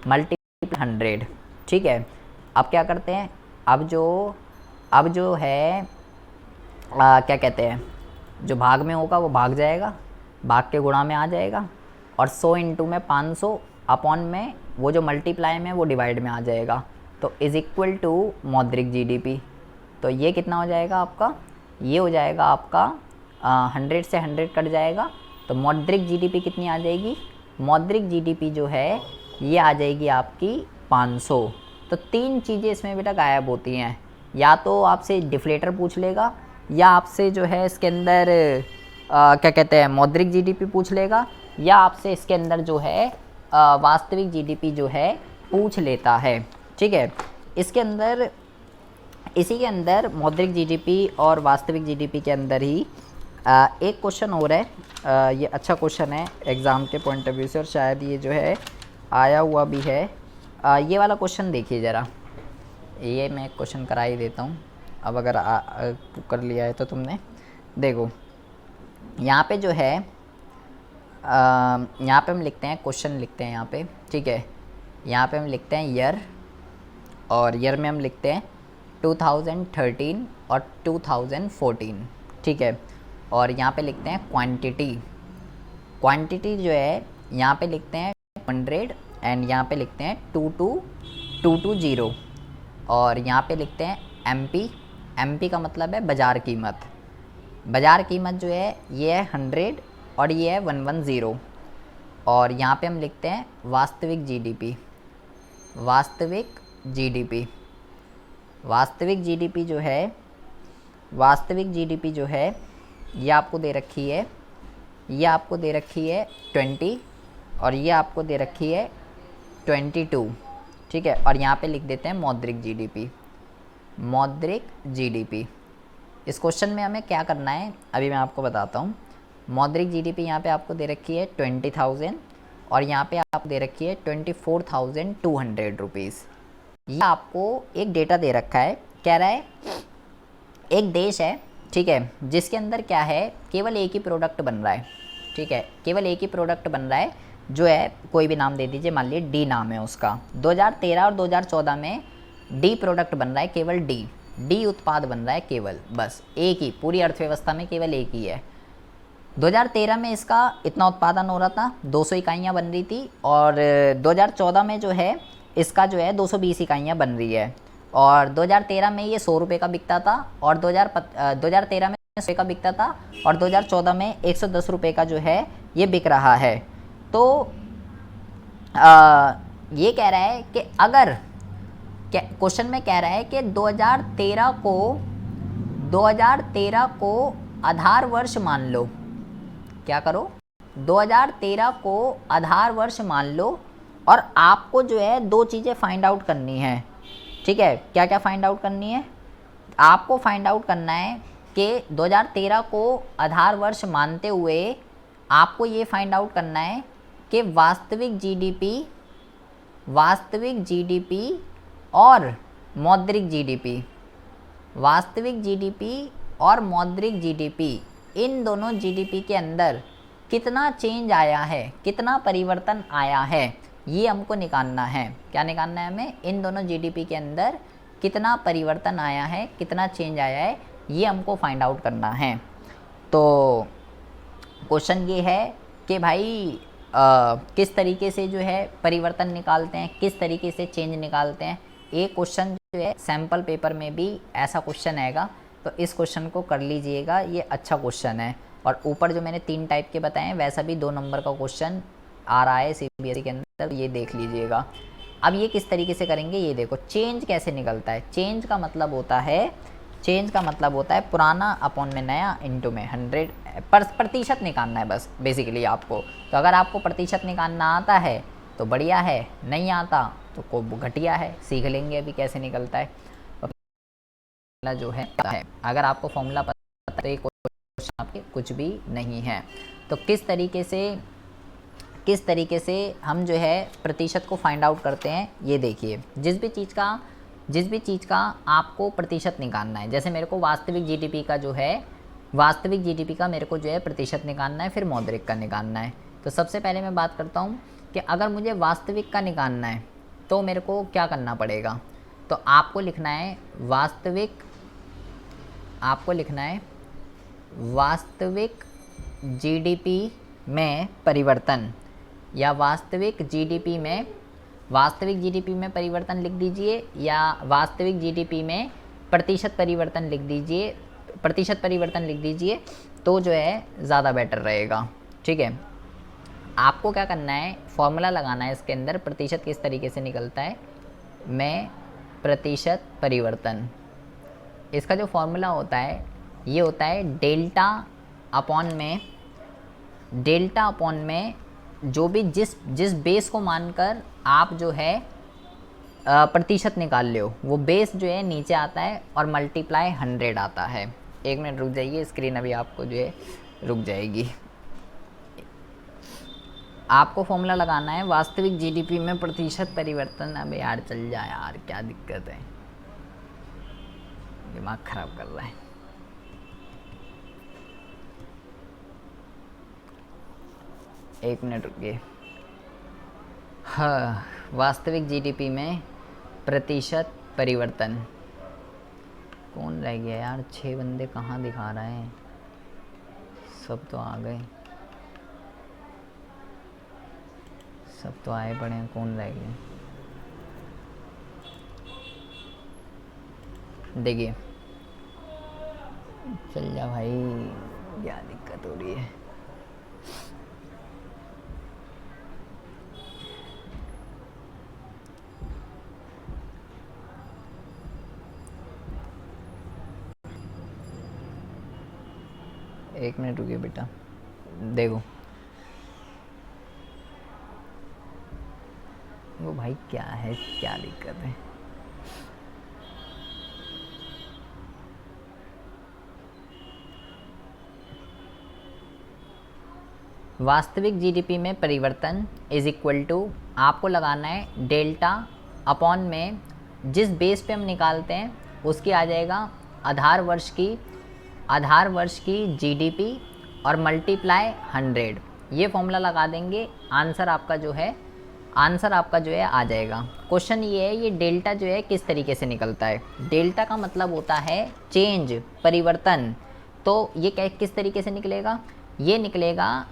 100। ठीक है, अब क्या करते हैं, अब जो है क्या कहते हैं, जो भाग में होगा वो भाग जाएगा, भाग के गुणा में आ जाएगा, और 100 इंटू में 500 अपॉन में वो जो मल्टीप्लाई में वो डिवाइड में आ जाएगा, तो इज़ इक्वल टू मौद्रिक जीडीपी। तो ये कितना हो जाएगा आपका, ये हो जाएगा आपका 100 से 100 कट जाएगा, तो मौद्रिक जीडीपी कितनी आ जाएगी, मौद्रिक जीडीपी जो है ये आ जाएगी आपकी 500। तो 3 चीज़ें इसमें बेटा गायब होती हैं, या तो आपसे डिफ्लेटर पूछ लेगा, या आपसे जो है इसके अंदर क्या कहते हैं मौद्रिक जीडीपी पूछ लेगा, या आपसे इसके अंदर जो है वास्तविक जीडीपी जो है पूछ लेता है। ठीक है, इसके अंदर इसी के अंदर मौद्रिक जीडीपी और वास्तविक जीडीपी के अंदर ही एक क्वेश्चन हो रहा है, ये अच्छा क्वेश्चन है एग्ज़ाम के पॉइंट ऑफ व्यू से, और शायद ये जो है आया हुआ भी है। ये वाला क्वेश्चन देखिए ज़रा, ये मैं क्वेश्चन करा ही देता हूँ, अब अगर कर लिया है तो तुमने देखो, यहाँ पे जो है यहाँ पे हम लिखते हैं, क्वेश्चन लिखते हैं यहाँ पे। ठीक है, यहाँ पे हम लिखते हैं ईयर, और ईयर में हम लिखते हैं 2013 और 2014। ठीक है, और यहाँ पे लिखते हैं क्वांटिटी, क्वांटिटी जो है यहाँ पे लिखते हैं 100 एंड यहाँ पे लिखते हैं 22220, और यहाँ पे लिखते हैं एमपी, एमपी का मतलब है बाज़ार कीमत, बाज़ार कीमत जो है ये है 100 और ये है 110, और यहाँ पे हम लिखते हैं वास्तविक जीडीपी, वास्तविक जीडीपी, वास्तविक जीडीपी जो है, वास्तविक जीडीपी जो है ये आपको दे रखी है, ये आपको दे रखी है 20 और ये आपको दे रखी है 22। ठीक है, और यहाँ पे लिख देते हैं मौद्रिक जीडीपी, मौद्रिक जीडीपी। इस क्वेश्चन में हमें क्या करना है अभी मैं आपको बताता हूँ। मौद्रिक जीडीपी यहाँ पे आपको दे रखी है 20,000 और यहाँ पे आपको दे रखी है 24,200 रुपीज़। ये आपको एक डेटा दे रखा है, कह रहा है एक देश है, ठीक है, जिसके अंदर क्या है केवल एक ही प्रोडक्ट बन रहा है। ठीक है, केवल एक ही प्रोडक्ट बन रहा है जो है, कोई भी नाम दे दीजिए, मान लीजिए डी नाम है उसका। 2013 और 2014 में डी प्रोडक्ट बन रहा है, केवल डी उत्पाद बन रहा है, केवल बस एक ही, पूरी अर्थव्यवस्था में केवल एक ही है। 2013 में इसका इतना उत्पादन हो रहा था, 200 इकाइयाँ बन रही थी, और 2014 में जो है इसका जो है 220 इकाइयाँ बन रही है, और 2013 में ये 100 रुपये का बिकता था, और 2013 में 100 का बिकता था, और 2014 में 110 रुपये का जो है ये बिक रहा है। तो ये कह रहा है कि अगर क्वेश्चन में कह रहा है कि 2013 को आधार वर्ष मान लो, क्या करो 2013 को आधार वर्ष मान लो, और आपको जो है दो चीज़ें फाइंड आउट करनी है। ठीक है, क्या क्या फाइंड आउट करनी है, आपको फाइंड आउट करना है कि 2013 को आधार वर्ष मानते हुए आपको ये फाइंड आउट करना है कि वास्तविक जीडीपी और मौद्रिक जीडीपी, वास्तविक जीडीपी और मौद्रिक जीडीपी, इन दोनों जीडीपी के अंदर कितना चेंज आया है, कितना परिवर्तन आया है, ये हमको निकालना है। क्या निकालना है हमें, इन दोनों जीडीपी के अंदर कितना परिवर्तन आया है, कितना चेंज आया है, ये हमको फाइंड आउट करना है। तो क्वेश्चन ये है कि भाई किस तरीके से जो है परिवर्तन निकालते हैं, किस तरीके से चेंज निकालते हैं। एक क्वेश्चन जो है सैम्पल पेपर में भी ऐसा क्वेश्चन आएगा, तो इस क्वेश्चन को कर लीजिएगा, ये अच्छा क्वेश्चन है। और ऊपर जो मैंने 3 टाइप के बताए हैं, वैसा भी 2 नंबर का क्वेश्चन आ रहा है सीबीएसई के अंदर, ये देख लीजिएगा। अब ये किस तरीके से करेंगे, ये देखो चेंज कैसे निकलता है। चेंज का मतलब होता है पुराना अपॉन में नया इंटू में 100 प्रतिशत निकालना है बस बेसिकली आपको। तो अगर आपको प्रतिशत निकालना आता है तो बढ़िया है, नहीं आता तो को घटिया है, सीख लेंगे अभी कैसे निकलता है। फॉर्मूला जो है अगर आपको फॉर्मूला पता है तो ये क्वेश्चन आपके कुछ भी नहीं है। तो किस तरीके से हम जो है प्रतिशत को फाइंड आउट करते हैं, ये देखिए। जिस भी चीज़ का आपको प्रतिशत निकालना है, जैसे मेरे को वास्तविक जीडीपी का मेरे को जो है प्रतिशत निकालना है, फिर मौद्रिक का निकालना है। तो सबसे पहले मैं बात करता हूँ कि अगर मुझे वास्तविक का निकालना है तो मेरे को क्या करना पड़ेगा। तो आपको लिखना है वास्तविक जीडीपी में परिवर्तन, या वास्तविक जीडीपी में परिवर्तन लिख दीजिए, या वास्तविक जीडीपी में प्रतिशत परिवर्तन लिख दीजिए, तो जो है ज़्यादा बेटर रहेगा। ठीक है, आपको क्या करना है, फॉर्मूला लगाना है इसके अंदर। प्रतिशत किस तरीके से निकलता है, में प्रतिशत परिवर्तन, इसका जो फॉर्मूला होता है ये होता है डेल्टा अपॉन में जो भी जिस बेस को मानकर आप जो है प्रतिशत निकाल ले हो, वो बेस जो है नीचे आता है और मल्टीप्लाई 100 आता है। 1 मिनट रुक जाइए, स्क्रीन अभी आपको जो है रुक जाएगी। आपको फॉर्मूला लगाना है वास्तविक जीडीपी में प्रतिशत परिवर्तन। अब यार चल जा यार, क्या दिक्कत है, दिमाग खराब कर रहा है। एक मिनट रुकिए। हाँ, वास्तविक जीडीपी में प्रतिशत परिवर्तन कौन रह गया यार, 6 बंदे कहाँ दिखा रहे हैं, सब तो आ गए, सब तो आए पड़े हैं, कौन रह गए। देखिए, चल जा भाई, क्या दिक्कत हो रही है। एक मिनट रुकिए बेटा, देखो वो भाई क्या है, क्या दिक्कत है। वास्तविक जीडीपी में परिवर्तन इज इक्वल टू, आपको लगाना है डेल्टा अपॉन में जिस बेस पे हम निकालते हैं उसकी आ जाएगा आधार वर्ष की जीडीपी और मल्टीप्लाई 100। ये फॉर्मूला लगा देंगे, आंसर आपका जो है आ जाएगा। क्वेश्चन ये है, ये डेल्टा जो है किस तरीके से निकलता है। डेल्टा का मतलब होता है चेंज, परिवर्तन। तो ये किस तरीके से निकलेगा, ये निकलेगा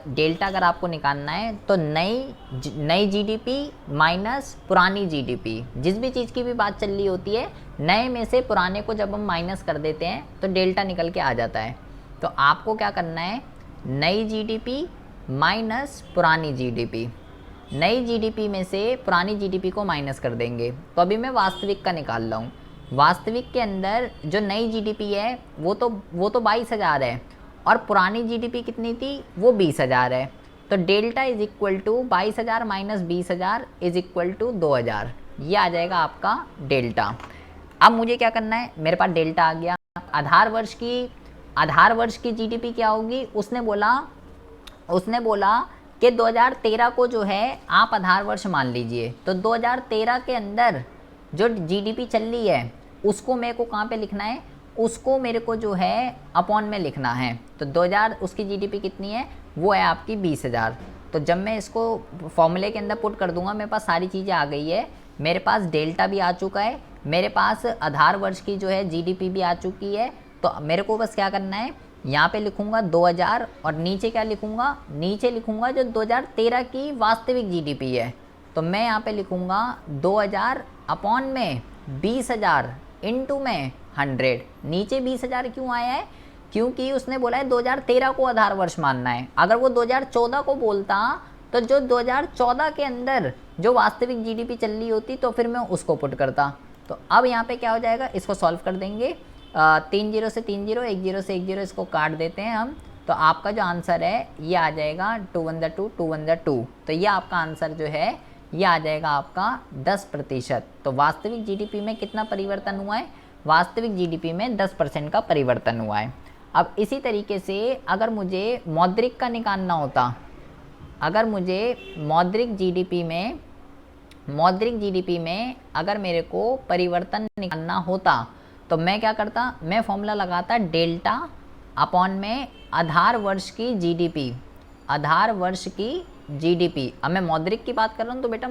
डेल्टा अगर आपको निकालना है तो नई जीडीपी माइनस पुरानी जीडीपी। जिस भी चीज़ की भी बात चल रही होती है, नए में से पुराने को जब हम माइनस कर देते हैं तो डेल्टा निकल के आ जाता है। तो आपको क्या करना है, नई जीडीपी माइनस पुरानी जीडीपी, नई जीडीपी में से पुरानी जीडीपी को माइनस कर देंगे। तो अभी मैं वास्तविक का निकाल रहा हूँ। वास्तविक के अंदर जो नई जीडीपी है वो तो 22,000 है और पुरानी जीडीपी कितनी थी, वो 20,000 है। तो delta is equal to 22,000 minus 20,000 is equal to 2,000। ये आ जाएगा आपका डेल्टा। अब मुझे क्या करना है, मेरे पास डेल्टा आ गया। आधार वर्ष की जीडीपी क्या होगी, उसने बोला कि 2013 को जो है आप आधार वर्ष मान लीजिए। तो 2013 के अंदर जो जीडीपी चल रही है उसको मेरे को कहाँ पे लिखना है, उसको मेरे को जो है अपॉन में लिखना है। तो 2000 उसकी जीडीपी कितनी है, वो है आपकी 20,000। तो जब मैं इसको फॉर्मूले के अंदर पुट कर दूंगा, मेरे पास सारी चीज़ें आ गई है। मेरे पास डेल्टा भी आ चुका है, मेरे पास आधार वर्ष की जो है जीडीपी भी आ चुकी है। तो मेरे को बस क्या करना है, यहाँ पे लिखूंगा 2000 और नीचे क्या लिखूंगा, नीचे लिखूंगा जो 2013 की वास्तविक जीडीपी है। तो मैं यहाँ पे लिखूंगा 2000 अपॉन में 20,000 इंटू में 100। नीचे 20,000 क्यों आया है, क्योंकि उसने बोला है 2013 को आधार वर्ष मानना है। अगर वो 2014 को बोलता तो जो 2014 के अंदर जो वास्तविक जीडीपी चल रही होती तो फिर मैं उसको पुट करता। तो अब यहाँ पे क्या हो जाएगा, इसको सॉल्व कर देंगे। 3 0 से 3 0, 1 0 से 1 0, इसको काट देते हैं हम। तो आपका जो आंसर है ये आ जाएगा 2 1 2 2 1 2। तो ये आपका आंसर जो है ये आ जाएगा आपका 10%। तो वास्तविक जीडीपी में कितना परिवर्तन हुआ है, वास्तविक जीडीपी में 10% का परिवर्तन हुआ है। अब इसी तरीके से अगर मुझे मौद्रिक का निकालना होता, अगर मुझे मौद्रिक जीडीपी में अगर मेरे को परिवर्तन निकालना होता तो मैं क्या करता, मैं फॉर्मूला लगाता डेल्टा अपॉन में आधार वर्ष की जीडीपी, आधार वर्ष की जीडीपी। अब मैं मौद्रिक की बात कर रहा हूँ तो बेटा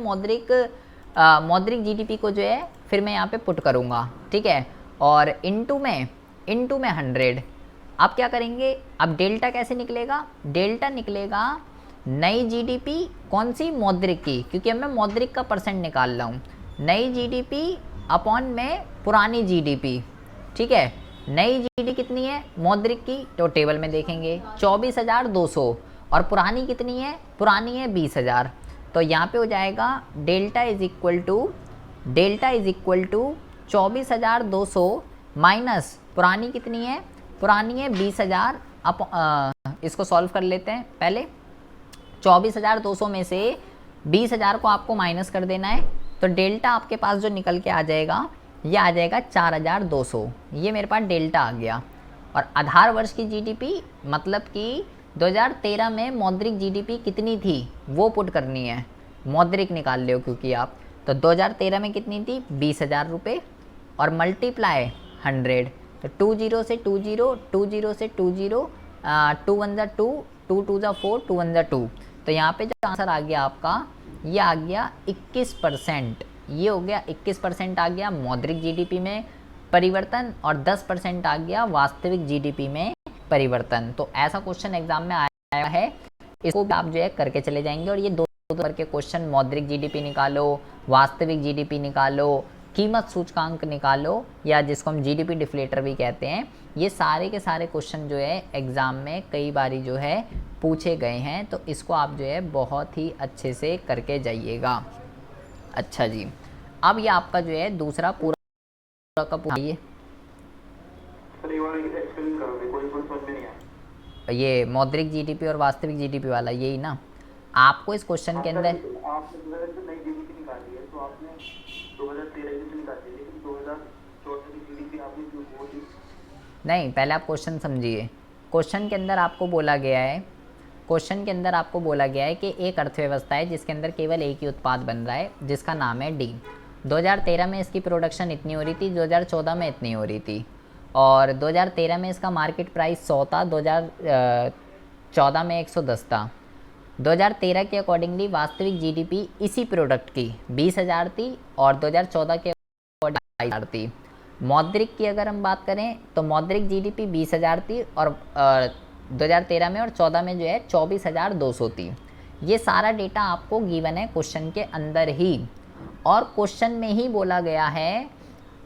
मौद्रिक जीडीपी को जो है फिर मैं यहाँ पे पुट करूँगा, ठीक है, और इनटू में 100। अब क्या करेंगे, अब डेल्टा कैसे निकलेगा, डेल्टा निकलेगा नई जीडीपी, कौन सी, मौद्रिक की, क्योंकि अब मैं मौद्रिक का परसेंट निकाल रहा हूँ, नई जीडीपी अपॉन में पुरानी जीडीपी, ठीक है। नई जीडीपी कितनी है मौद्रिक की, तो टेबल में देखेंगे 24,200, और पुरानी कितनी है, पुरानी है 20,000। तो यहाँ पे हो जाएगा delta is equal to 24,200 minus पुरानी कितनी है, पुरानी है 20,000। इसको सॉल्व कर लेते हैं पहले। 24,200 में से 20,000 को आपको माइनस कर देना है, तो डेल्टा आपके पास जो निकल के आ जाएगा ये आ जाएगा 4,200। ये मेरे पास डेल्टा आ गया। और आधार वर्ष की जीडीपी मतलब कि 2013 में मौद्रिक जीडीपी कितनी थी वो पुट करनी है, मौद्रिक निकाल लो क्योंकि आप, तो 2013 में कितनी थी 20,000 रुपये, और मल्टीप्लाई 100, तो 20 से 20, 20 से 20, 2 1 जा 2, 2 2 जा 4, 2 1 जा 2। तो यहाँ पे जो आंसर आ गया आपका ये आ गया 21%। ये हो गया 21% आ गया मौद्रिक जीडीपी में परिवर्तन, और 10% आ गया वास्तविक जीडीपी में परिवर्तन। तो ऐसा क्वेश्चन एग्जाम में आया है, इसको भी आप जो है करके चले जाएंगे। और ये दो करके क्वेश्चन, मौद्रिक जीडीपी निकालो, वास्तविक जीडीपी निकालो, कीमत सूचकांक निकालो, या जिसको हम जीडीपी डिफ्लेटर भी कहते हैं, ये सारे के सारे क्वेश्चन जो है एग्ज़ाम में कई बारी जो है पूछे गए हैं। तो इसको आप जो है बहुत ही अच्छे से करके जाइएगा। अच्छा जी, अब ये आपका जो है दूसरा पूरा का पूरा ये मौद्रिक जीडीपी और वास्तविक जीडीपी वाला यही ना, आपको इस क्वेश्चन के अंदर नई जीडीपी निकाली है तो आपने 2013 की तो निकाली है, लेकिन 2014 की जीडीपी आपने क्यों बोली? नहीं, पहले आप क्वेश्चन समझिए। क्वेश्चन के अंदर आपको बोला गया है, क्वेश्चन के अंदर आपको बोला गया है कि एक अर्थव्यवस्था है जिसके अंदर केवल एक ही उत्पाद बन रहा है जिसका नाम है डी। 2013 में इसकी प्रोडक्शन इतनी हो रही थी, 2014 में इतनी हो रही थी, और 2013 में इसका मार्केट प्राइस 100 था, 2014 में 110 था। 2013 के अकॉर्डिंगली वास्तविक जीडीपी इसी प्रोडक्ट की 20,000 थी, और 2014 के अकॉर्डिंग 22,000 थी। मौद्रिक की अगर हम बात करें तो मौद्रिक जीडीपी 20,000 थी, और 2013 में और 14 में जो है 24,200 थी। ये सारा डेटा आपको गिवन है क्वेश्चन के अंदर ही, और क्वेश्चन में ही बोला गया है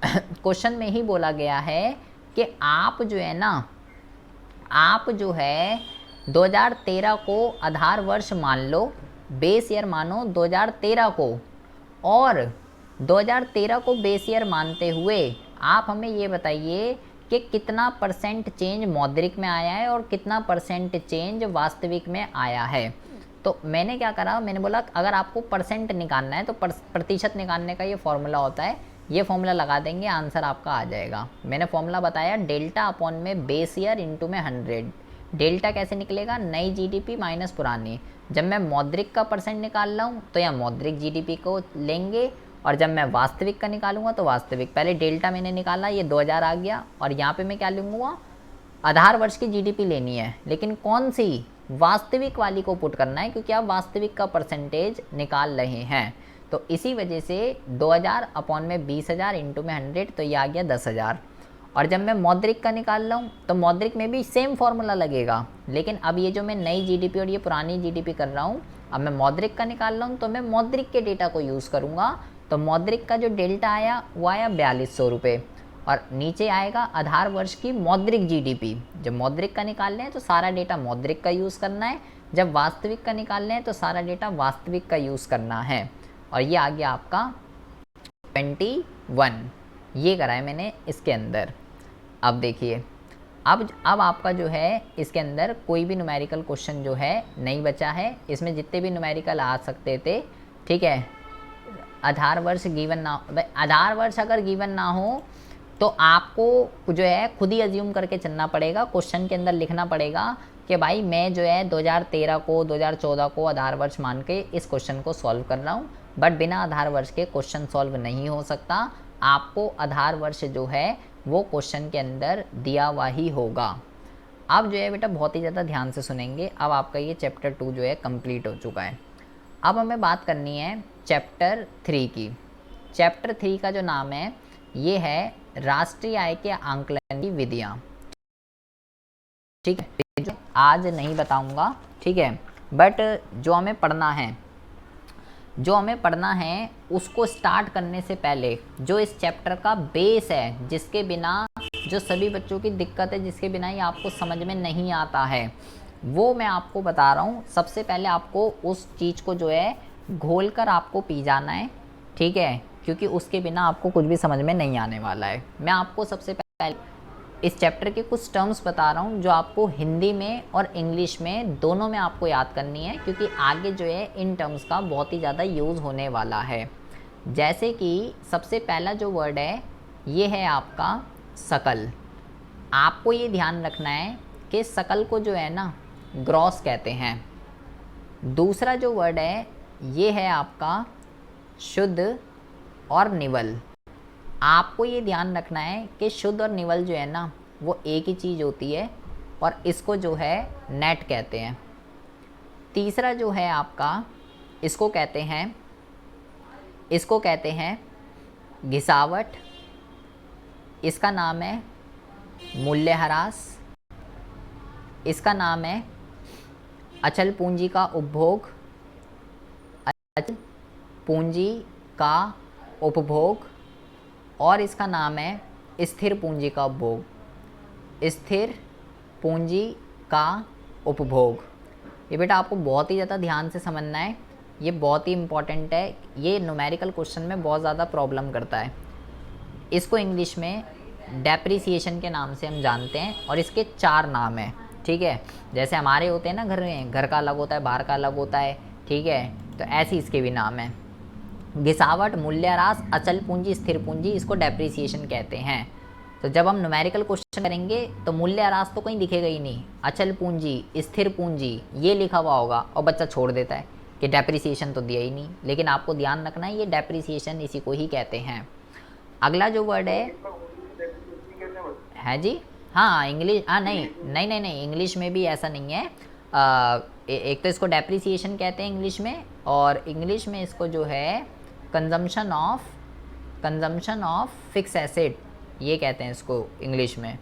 क्वेश्चन में ही बोला गया है कि आप जो है ना, आप जो है 2013 को आधार वर्ष मान लो, बेस ईयर मानो 2013 को, और 2013 को बेस ईयर मानते हुए आप हमें ये बताइए कि कितना % चेंज मौद्रिक में आया है और कितना % चेंज वास्तविक में आया है। तो मैंने क्या करा, मैंने बोला अगर आपको % निकालना है तो प्रतिशत निकालने का ये फॉर्मूला होता है, ये फॉर्मूला लगा देंगे, आंसर आपका आ जाएगा। मैंने फॉर्मूला बताया डेल्टा अपॉन में बेस ईयर इंटू में 100। डेल्टा कैसे निकलेगा, नई जीडीपी माइनस पुरानी। जब मैं मौद्रिक का % निकाल रहा हूँ तो यहाँ मौद्रिक जीडीपी को लेंगे, और जब मैं वास्तविक का निकालूंगा तो वास्तविक। पहले डेल्टा मैंने निकाला, ये 2000 आ गया, और यहाँ पे मैं क्या लूँगा, आधार वर्ष की जीडीपी लेनी है, लेकिन कौन सी, वास्तविक वाली को पुट करना है, क्योंकि आप वास्तविक का % निकाल रहे हैं। तो इसी वजह से 2000 अपॉन में 20,000 इंटू में 100, तो ये आ गया 10,000। और जब मैं मौद्रिक का निकाल रहा हूँ तो मौद्रिक में भी सेम फार्मूला लगेगा, लेकिन अब ये जो मैं नई जीडीपी और ये पुरानी जीडीपी कर रहा हूँ, अब मैं मौद्रिक का निकाल रहा हूँ तो मैं मौद्रिक के डेटा को यूज़ करूँगा। तो मौद्रिक का जो डेल्टा आया वो आया 4200 रुपये, और नीचे आएगा आधार वर्ष की मौद्रिक जीडीपी। जब मौद्रिक का निकालना है तो सारा डेटा मौद्रिक का यूज़ करना है, जब वास्तविक का निकालना है तो सारा डेटा वास्तविक का यूज़ करना है। और ये आ गया आपका 21, ये करा है मैंने इसके अंदर। अब देखिए, अब आपका जो है इसके अंदर कोई भी न्यूमेरिकल क्वेश्चन जो है नहीं बचा है। इसमें जितने भी न्यूमेरिकल आ सकते थे, ठीक है, आधार वर्ष गिवन ना, आधार वर्ष अगर गिवन ना हो तो आपको जो है खुद ही अज्यूम करके चलना पड़ेगा, क्वेश्चन के अंदर लिखना पड़ेगा कि भाई मैं जो है 2013 को 2014 को आधार वर्ष मान के इस क्वेश्चन को सॉल्व कर रहा हूँ, बट बिना आधार वर्ष के क्वेश्चन सॉल्व नहीं हो सकता। आपको आधार वर्ष जो है वो क्वेश्चन के अंदर दिया हुआ ही होगा। अब जो है बेटा बहुत ही ज़्यादा ध्यान से सुनेंगे। अब आपका ये चैप्टर 2 जो है कंप्लीट हो चुका है। अब हमें बात करनी है चैप्टर 3 की। चैप्टर 3 का जो नाम है ये है राष्ट्रीय आय के आंकलन की विधियाँ। ठीक है, आज नहीं बताऊंगा, ठीक है, बट जो हमें पढ़ना है उसको स्टार्ट करने से पहले जो इस चैप्टर का बेस है, जिसके बिना जो सभी बच्चों की दिक्कत है, जिसके बिना ये आपको समझ में नहीं आता है, वो मैं आपको बता रहा हूँ। सबसे पहले आपको उस चीज़ को जो है घोल कर आपको पी जाना है, ठीक है, क्योंकि उसके बिना आपको कुछ भी समझ में नहीं आने वाला है। मैं आपको सबसे पहले इस चैप्टर के कुछ टर्म्स बता रहा हूँ जो आपको हिंदी में और इंग्लिश में दोनों में आपको याद करनी है, क्योंकि आगे जो है इन टर्म्स का बहुत ही ज़्यादा यूज़ होने वाला है। जैसे कि सबसे पहला जो वर्ड है ये है आपका सकल। आपको ये ध्यान रखना है कि सकल को जो है ना ग्रॉस कहते हैं। दूसरा जो वर्ड है ये है आपका शुद्ध और निवल। आपको ये ध्यान रखना है कि शुद्ध और निवल जो है ना वो एक ही चीज़ होती है और इसको जो है नेट कहते हैं। तीसरा जो है आपका इसको कहते हैं घिसावट। इसका नाम है मूल्यह्रास। इसका नाम है अचल पूंजी का उपभोग। अचल पूंजी का उपभोग। और इसका नाम है स्थिर पूंजी का उपभोग। स्थिर पूंजी का उपभोग। ये बेटा आपको बहुत ही ज़्यादा ध्यान से समझना है, ये बहुत ही इम्पॉर्टेंट है। ये न्यूमेरिकल क्वेश्चन में बहुत ज़्यादा प्रॉब्लम करता है। इसको इंग्लिश में डेप्रिसिएशन के नाम से हम जानते हैं और इसके 4 नाम हैं, ठीक है। जैसे हमारे होते हैं ना घर में, घर का अलग होता है, बाहर का अलग होता है, ठीक है, तो ऐसे इसके भी नाम हैं। घिसावट, मूल्यह्रास, अचल पूंजी, स्थिर पूंजी, इसको डेप्रिसिएशन कहते हैं। तो जब हम न्यूमेरिकल क्वेश्चन करेंगे तो मूल्यह्रास तो कहीं दिखेगा ही नहीं, अचल पूंजी, स्थिर पूंजी ये लिखा हुआ होगा और बच्चा छोड़ देता है कि डेप्रिसिएशन तो दिया ही नहीं। लेकिन आपको ध्यान रखना है ये डेप्रिसिएशन इसी को ही कहते हैं। अगला जो वर्ड है जी, हाँ इंग्लिश, हाँ नहीं इंग्लिश में भी ऐसा नहीं है। एक तो इसको डेप्रिसिएशन कहते हैं इंग्लिश में, और इंग्लिश में इसको जो है कंजम्पशन ऑफ फिक्स एसेट ये कहते हैं इसको इंग्लिश में।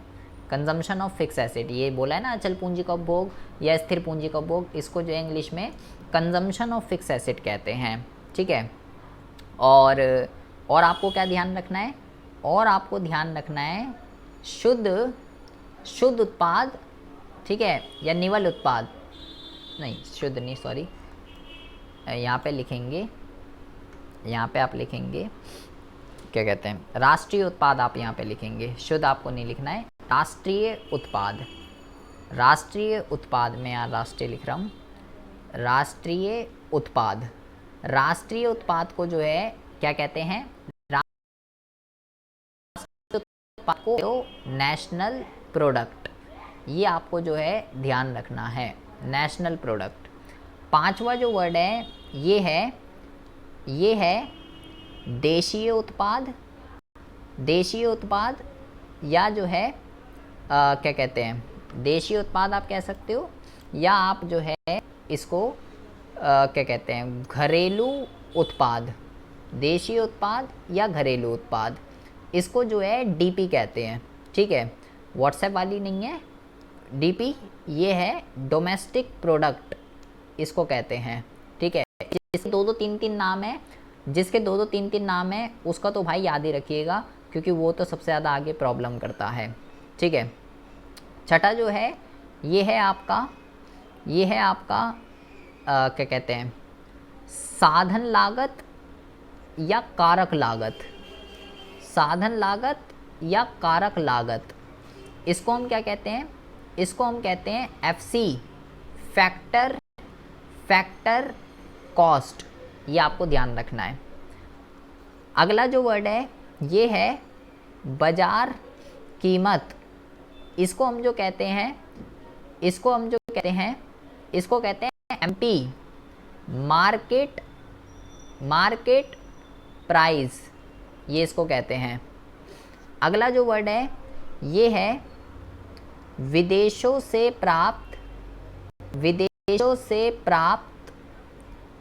कंजम्पशन ऑफ फिक्स एसेट ये बोला है ना, अचल पूंजी का उपभोग या स्थिर पूंजी का उपभोग, इसको जो है इंग्लिश में कंजम्पशन ऑफ फिक्स एसेट कहते हैं, ठीक है। और आपको क्या ध्यान रखना है, और आपको ध्यान रखना है शुद्ध उत्पाद, ठीक है, या निवल उत्पाद, नहीं शुद्ध नहीं, सॉरी, यहाँ पे लिखेंगे, यहाँ पे आप लिखेंगे क्या कहते हैं राष्ट्रीय उत्पाद, आप यहाँ पे लिखेंगे, शुद्ध आपको नहीं लिखना है, राष्ट्रीय उत्पाद। राष्ट्रीय उत्पाद में यहाँ राष्ट्रीय लिख रहा हूँ, राष्ट्रीय उत्पाद। राष्ट्रीय उत्पाद को जो है क्या कहते हैं, राष्ट्रीय उत्पाद को नेशनल प्रोडक्ट, ये आपको जो है ध्यान रखना है, नेशनल प्रोडक्ट। 5वां जो वर्ड है ये है देशीय उत्पाद। देशीय उत्पाद या जो है क्या कहते हैं, देशीय उत्पाद आप कह सकते हो, या आप जो है इसको क्या कहते हैं घरेलू उत्पाद। देशीय उत्पाद या घरेलू उत्पाद, इसको जो है डीपी कहते हैं, ठीक है, व्हाट्सएप वाली नहीं है डीपी, ये है डोमेस्टिक प्रोडक्ट इसको कहते हैं, ठीक है। जिसके 2-2 3-3 नाम है, जिसके 2-2 3-3 नाम है उसका तो भाई याद ही रखिएगा, क्योंकि वो तो सबसे ज़्यादा आगे प्रॉब्लम करता है, ठीक है। छठा जो है ये है आपका क्या कहते हैं साधन लागत या कारक लागत। साधन लागत या कारक लागत, इसको हम क्या कहते हैं, इसको हम कहते हैं एफसी, फैक्टर कॉस्ट, ये आपको ध्यान रखना है। अगला जो वर्ड है ये है बाजार कीमत, इसको हम जो कहते हैं, इसको कहते हैं एमपी, मार्केट प्राइस, ये इसको कहते हैं। अगला जो वर्ड है ये है विदेशों से प्राप्त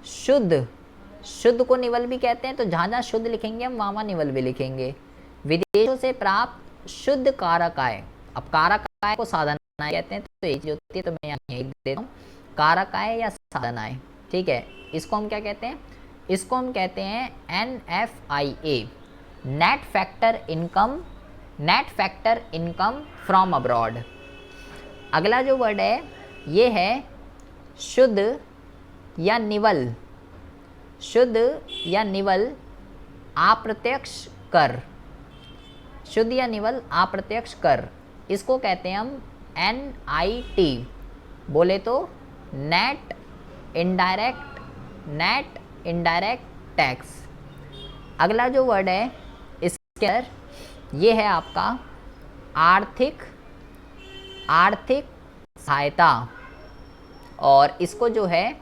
शुद्ध को निवल भी कहते हैं, तो जहाँ जहाँ शुद्ध लिखेंगे हम वहाँ निवल भी लिखेंगे। विदेशों से प्राप्त शुद्ध कारक आय। अब कारक आय को साधन आय कहते हैं, तो एक होती है, तो मैं यहाँ एक देता हूँ, कारक आय या साधन आय। ठीक है, इसको हम क्या कहते हैं? इसको हम कहते हैं NFIA, net factor income from abroad. अगला जो वर्ड है ये है शुद्ध या निवल अप्रत्यक्ष कर, शुद्ध या निवल अप्रत्यक्ष कर, इसको कहते हैं हम NIT, बोले तो नेट इनडायरेक्ट टैक्स। अगला जो वर्ड है इसके अंदर ये है आपका आर्थिक सहायता, और इसको जो है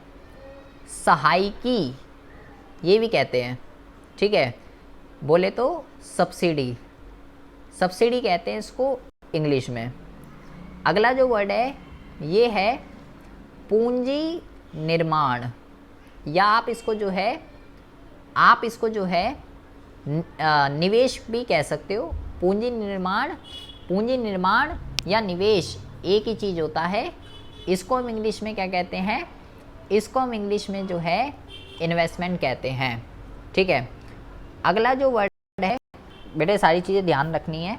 सहायकी ये भी कहते हैं। ठीक है, बोले तो सब्सिडी कहते हैं इसको इंग्लिश में। अगला जो वर्ड है ये है पूंजी निर्माण, या आप इसको जो है निवेश भी कह सकते हो। पूंजी निर्माण या निवेश एक ही चीज़ होता है। इसको हम इंग्लिश में क्या कहते हैं? इसको हम इंग्लिश में जो है इन्वेस्टमेंट कहते हैं। ठीक है, अगला जो वर्ड है, बेटे सारी चीज़ें ध्यान रखनी है।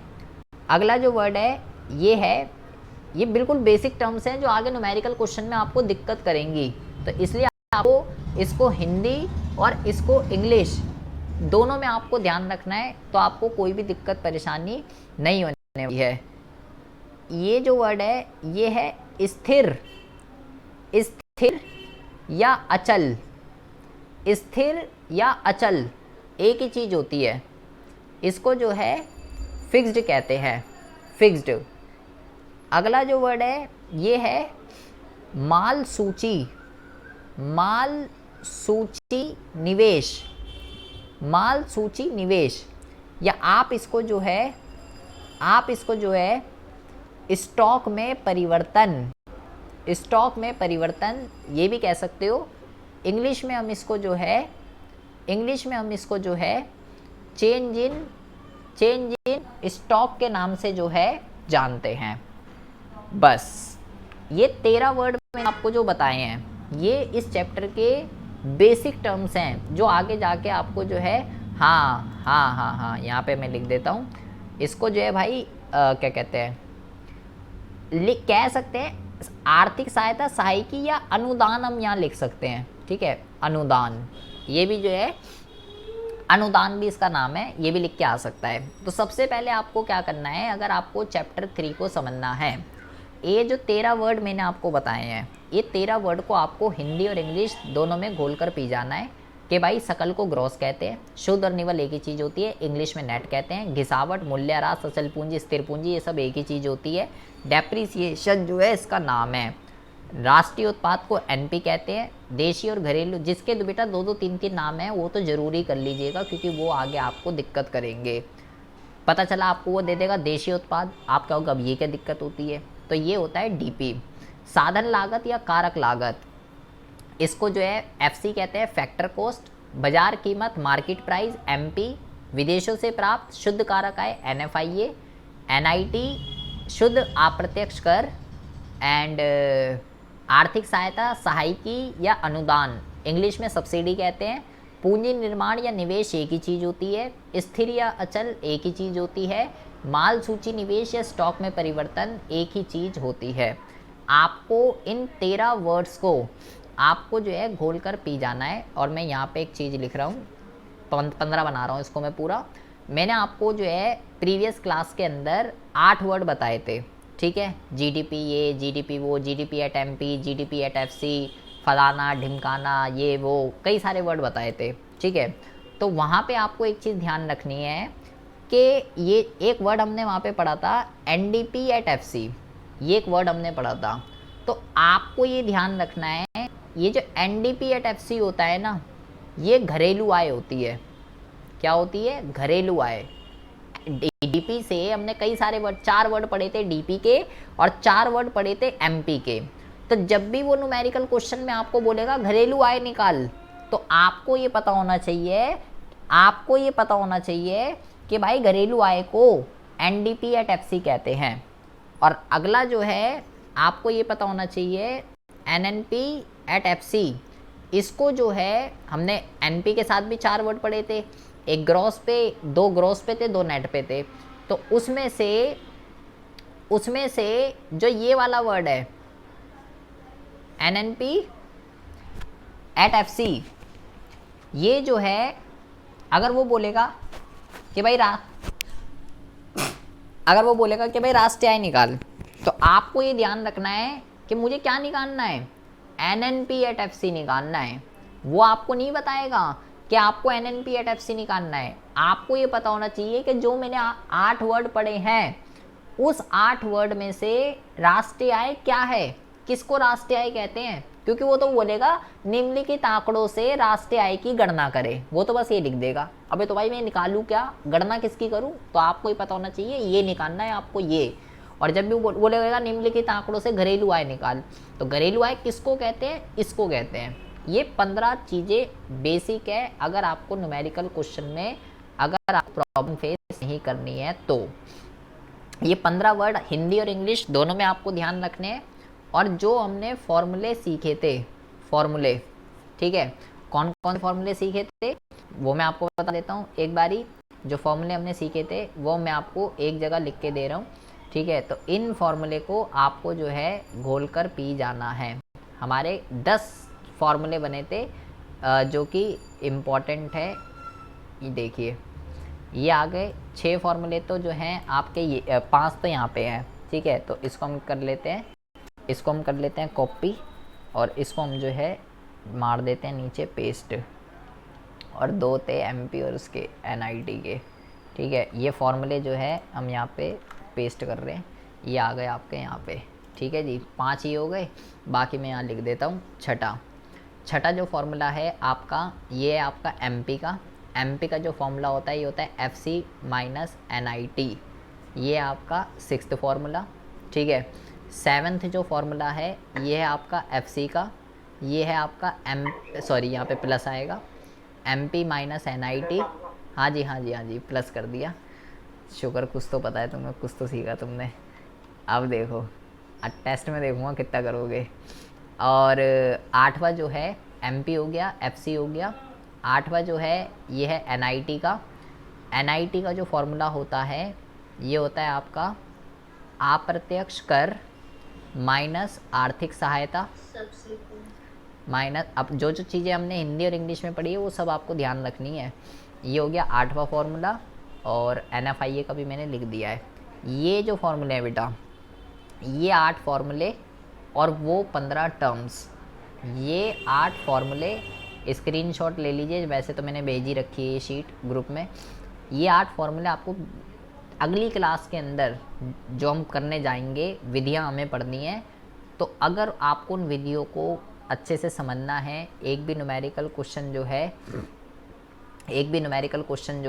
अगला जो वर्ड है ये बिल्कुल बेसिक टर्म्स हैं जो आगे न्यूमेरिकल क्वेश्चन में आपको दिक्कत करेंगी, तो इसलिए आपको इसको हिंदी और इसको इंग्लिश दोनों में आपको ध्यान रखना है, तो आपको कोई भी दिक्कत परेशानी नहीं होने वाली है। ये जो वर्ड है ये है स्थिर या अचल। स्थिर या अचल एक ही चीज़ होती है, इसको जो है फिक्स्ड कहते हैं, फिक्स्ड। अगला जो वर्ड है ये है माल सूची निवेश, या आप इसको जो है स्टॉक में परिवर्तन ये भी कह सकते हो। इंग्लिश में हम इसको जो है चेंज इन स्टॉक के नाम से जो है जानते हैं। बस ये 13 वर्ड मैंने आपको जो बताए हैं ये इस चैप्टर के बेसिक टर्म्स हैं, जो आगे जाके आपको जो है हाँ यहाँ पे मैं लिख देता हूँ। इसको जो है भाई क्या कहते हैं, कह सकते हैं आर्थिक सहायता, सहायकी या अनुदान हम यहाँ लिख सकते हैं। ठीक है, अनुदान, ये भी जो है अनुदान भी इसका नाम है, ये भी लिख के आ सकता है। तो सबसे पहले आपको क्या करना है, अगर आपको चैप्टर 3 को समझना है, ये जो 13 वर्ड मैंने आपको बताए हैं, ये 13 वर्ड को आपको हिंदी और इंग्लिश दोनों में घोल कर पी जाना है कि भाई सकल को ग्रॉस कहते हैं, शुद्ध और निवल एक ही चीज़ होती है, इंग्लिश में नेट कहते हैं, घिसावट, मूल्यह्रास, अचल पूंजी, स्थिर पूंजी, ये सब एक ही चीज़ होती है। डेप्रिसिएशन जो है इसका नाम है। राष्ट्रीय उत्पाद को एनपी कहते हैं। देशी और घरेलू, जिसके बेटा 2-2 3-3 नाम है वो तो ज़रूरी कर लीजिएगा, क्योंकि वो आगे आपको दिक्कत करेंगे। पता चला आपको वो दे देगा देशी उत्पाद, आप क्या होगा, अब ये क्या दिक्कत होती है, तो ये होता है डीपी। साधन लागत या कारक लागत, इसको जो है एफसी कहते हैं, फैक्टर कॉस्ट। बाजार कीमत, मार्केट प्राइस, एमपी। विदेशों से प्राप्त शुद्ध कारक आय, एनएफआईए। एनआईटी शुद्ध अप्रत्यक्ष कर। एंड आर्थिक सहायता, सहायकी या अनुदान, इंग्लिश में सब्सिडी कहते हैं। पूंजी निर्माण या निवेश एक ही चीज़ होती है। स्थिर या अचल एक ही चीज़ होती है। माल सूची निवेश या स्टॉक में परिवर्तन एक ही चीज़ होती है। आपको इन 13 वर्ड्स को आपको जो है घोल कर पी जाना है। और मैं यहाँ पे एक चीज़ लिख रहा हूँ, 15 बना रहा हूँ इसको मैं पूरा। मैंने आपको जो है प्रीवियस क्लास के अंदर 8 वर्ड बताए थे, ठीक है, जीडीपी ये, जीडीपी वो, GDP at MP, GDP at FC, फलाना ढिमकाना, ये वो कई सारे वर्ड बताए थे, ठीक है। तो वहाँ पे आपको एक चीज़ ध्यान रखनी है कि ये एक वर्ड हमने वहाँ पे पढ़ा था NDP at FC, ये एक वर्ड हमने पढ़ा था। तो आपको ये ध्यान रखना है, ये जो NDP at FC होता है ना, ये घरेलू आय होती है। क्या होती है? घरेलू आय। DP से हमने कई सारे वर्ड, 4 वर्ड पढ़े थे DP के और 4 वर्ड पढ़े थे MP के। तो जब भी वो न्यूमेरिकल क्वेश्चन में आपको बोलेगा घरेलू आय निकाल, तो आपको ये पता होना चाहिए, आपको ये पता होना चाहिए कि भाई घरेलू आय को NDP at FC कहते हैं। और अगला जो है आपको ये पता होना चाहिए NNP at FC, इसको जो है हमने NP के साथ भी 4 वर्ड पढ़े थे, एक ग्रॉस पे, 2 ग्रॉस पे थे, 2 नेट पे थे। तो उसमें से जो ये वाला वर्ड है NNP at FC, ये जो है अगर वो बोलेगा कि भाई राष्ट्रीय आय निकाल, तो आपको ये ध्यान रखना है कि मुझे क्या निकालना है? NNP at FC निकालना है। वो आपको नहीं बताएगा कि आपको NNP at FC निकालना है। आपको ये पता होना चाहिए कि जो मैंने 8 वर्ड पढ़े हैं, उस 8 वर्ड में से राष्ट्रीय आय क्या है, किसको राष्ट्रीय आय कहते हैं। क्योंकि वो तो बोलेगा निम्नलिखित आंकड़ों से राष्ट्रीय आय की गणना करें, वो तो बस ये लिख देगा। अबे तो भाई मैं निकालूं क्या, गणना किसकी करूं? तो आपको ये पता होना चाहिए, ये निकालना है आपको ये। और जब भी बोलेगा निम्नलिखित आंकड़ों से घरेलू आय निकाल, तो घरेलू आय किसको कहते हैं? इसको कहते हैं। ये 15 चीज़ें बेसिक है। अगर आपको न्यूमेरिकल क्वेश्चन में अगर आप प्रॉब्लम फेस नहीं करनी है तो ये 15 वर्ड हिंदी और इंग्लिश दोनों में आपको ध्यान रखने हैं। और जो हमने फॉर्मूले सीखे थे, फॉर्मूले, ठीक है, कौन कौन फॉर्मूले सीखे थे वो मैं आपको बता देता हूँ एक बारी। जो फॉर्मूले हमने सीखे थे वो मैं आपको एक जगह लिख के दे रहा हूँ, ठीक है। तो इन फॉर्मूले को आपको जो है घोल कर पी जाना है। हमारे 10 फॉर्मूले बने थे जो कि इम्पॉर्टेंट है। ये देखिए, ये आ गए 6 फॉर्मूले तो जो हैं आपके, ये 5 तो यहाँ पे हैं, ठीक है। तो इसको हम कर लेते हैं, इसको हम कर लेते हैं कॉपी, और इसको हम जो है मार देते हैं नीचे पेस्ट। और 2 थे MP और उसके NIT के, ठीक है। ये फॉर्मूले जो है हम यहाँ पे पेस्ट कर रहे हैं, ये आ गए आपके यहाँ पे, ठीक है जी। 5 ही हो गए, बाकी मैं यहाँ लिख देता हूँ छठा जो फॉर्मूला है आपका, ये है आपका MP का जो फॉर्मूला होता है ये होता है FC माइनस NIT, ये आपका 6th फॉर्मूला, ठीक है। 7th जो फॉर्मूला है ये है आपका FC का, ये है आपका यहाँ पे प्लस आएगा, MP माइनस NIT। हाँ जी प्लस कर दिया। शुक्र, कुछ तो पता है तुम्हें, कुछ तो सीखा तुमने। अब देखो, अब टेस्ट में देखूँगा कितना करोगे। और 8वां जो है MP हो गया, FC हो गया। 8वां जो है ये है NIT का। NIT का जो फॉर्मूला होता है ये होता है आपका अप्रत्यक्ष कर माइनस आर्थिक सहायता माइनस, अब जो चीज़ें हमने हिंदी और इंग्लिश में पढ़ी है वो सब आपको ध्यान रखनी है। ये हो गया 8वां फॉर्मूला, और NFIA का भी मैंने लिख दिया है। ये जो फॉर्मूले हैं बेटा, ये 8 फॉर्मूले और वो 15 टर्म्स, ये 8 फॉर्मूले स्क्रीनशॉट ले लीजिए। वैसे तो मैंने भेजी रखी है ये शीट ग्रुप में। ये 8 फॉर्मूले आपको अगली क्लास के अंदर जो हम करने जाएंगे, विधियाँ हमें पढ़नी है। तो अगर आपको उन विधियों को अच्छे से समझना है, एक भी न्यूमेरिकल क्वेश्चन जो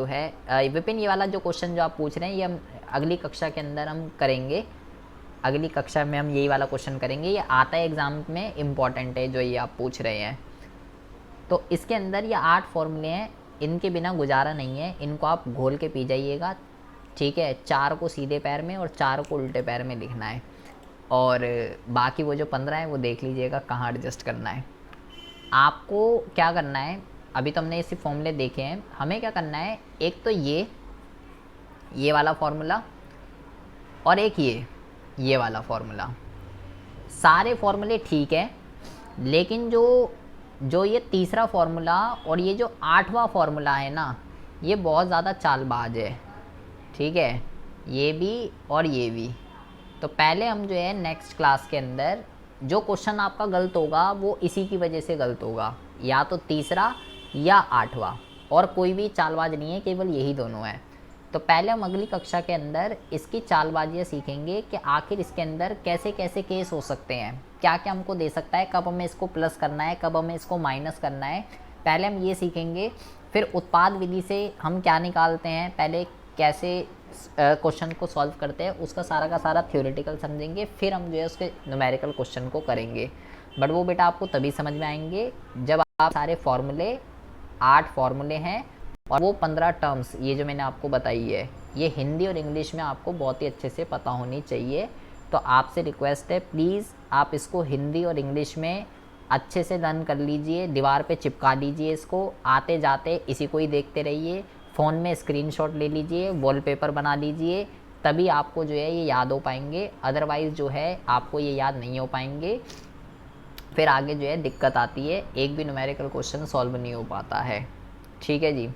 है विपिन, ये वाला जो क्वेश्चन जो आप पूछ रहे हैं ये हम अगली कक्षा के अंदर हम करेंगे। अगली कक्षा में हम यही वाला क्वेश्चन करेंगे। ये आता है एग्ज़ाम में, इम्पॉर्टेंट है जो ये आप पूछ रहे हैं। तो इसके अंदर ये 8 फॉर्मूले हैं, इनके बिना गुजारा नहीं है। इनको आप घोल के पी जाइएगा, ठीक है। 4 को सीधे पैर में और 4 को उल्टे पैर में लिखना है, और बाकी वो जो 15 है वो देख लीजिएगा कहाँ एडजस्ट करना है। आपको क्या करना है, अभी तो हमने इसी फॉर्मूले देखे हैं, हमें क्या करना है, एक तो ये वाला फॉर्मूला और एक ये वाला फॉर्मूला। सारे फॉर्मूले ठीक है, लेकिन जो ये तीसरा फॉर्मूला और ये जो 8वां फॉर्मूला है ना, ये बहुत ज़्यादा चालबाज है, ठीक है, ये भी और ये भी। तो पहले हम जो है नेक्स्ट क्लास के अंदर जो क्वेश्चन आपका गलत होगा वो इसी की वजह से गलत होगा, या तो तीसरा या 8वां, और कोई भी चालबाज नहीं है, केवल यही दोनों है। तो पहले हम अगली कक्षा के अंदर इसकी चालबाजियाँ सीखेंगे कि आखिर इसके अंदर कैसे कैसे केस हो सकते हैं, क्या क्या हमको दे सकता है, कब हमें इसको प्लस करना है, कब हमें इसको माइनस करना है। पहले हम ये सीखेंगे, फिर उत्पाद विधि से हम क्या निकालते हैं, पहले कैसे क्वेश्चन को सॉल्व करते हैं, उसका सारा का सारा थ्योरेटिकल समझेंगे, फिर हम जो है उसके न्यूमेरिकल क्वेश्चन को करेंगे। बट वो बेटा आपको तभी समझ में आएंगे जब आप सारे फॉर्मूले 8 फॉर्मूले हैं और वो 15 टर्म्स ये जो मैंने आपको बताई है, ये हिंदी और इंग्लिश में आपको बहुत ही अच्छे से पता होनी चाहिए। तो आपसे रिक्वेस्ट है, प्लीज़ आप इसको हिंदी और इंग्लिश में अच्छे से लर्न कर लीजिए, दीवार पे चिपका लीजिए इसको, आते जाते इसी को ही देखते रहिए, फ़ोन में स्क्रीनशॉट ले लीजिए, वॉलपेपर बना लीजिए, तभी आपको जो है ये याद हो पाएंगे, अदरवाइज़ जो है आपको ये याद नहीं हो पाएंगे, फिर आगे जो है दिक्कत आती है, एक भी न्यूमेरिकल क्वेश्चन सॉल्व नहीं हो पाता है। ठीक है जी।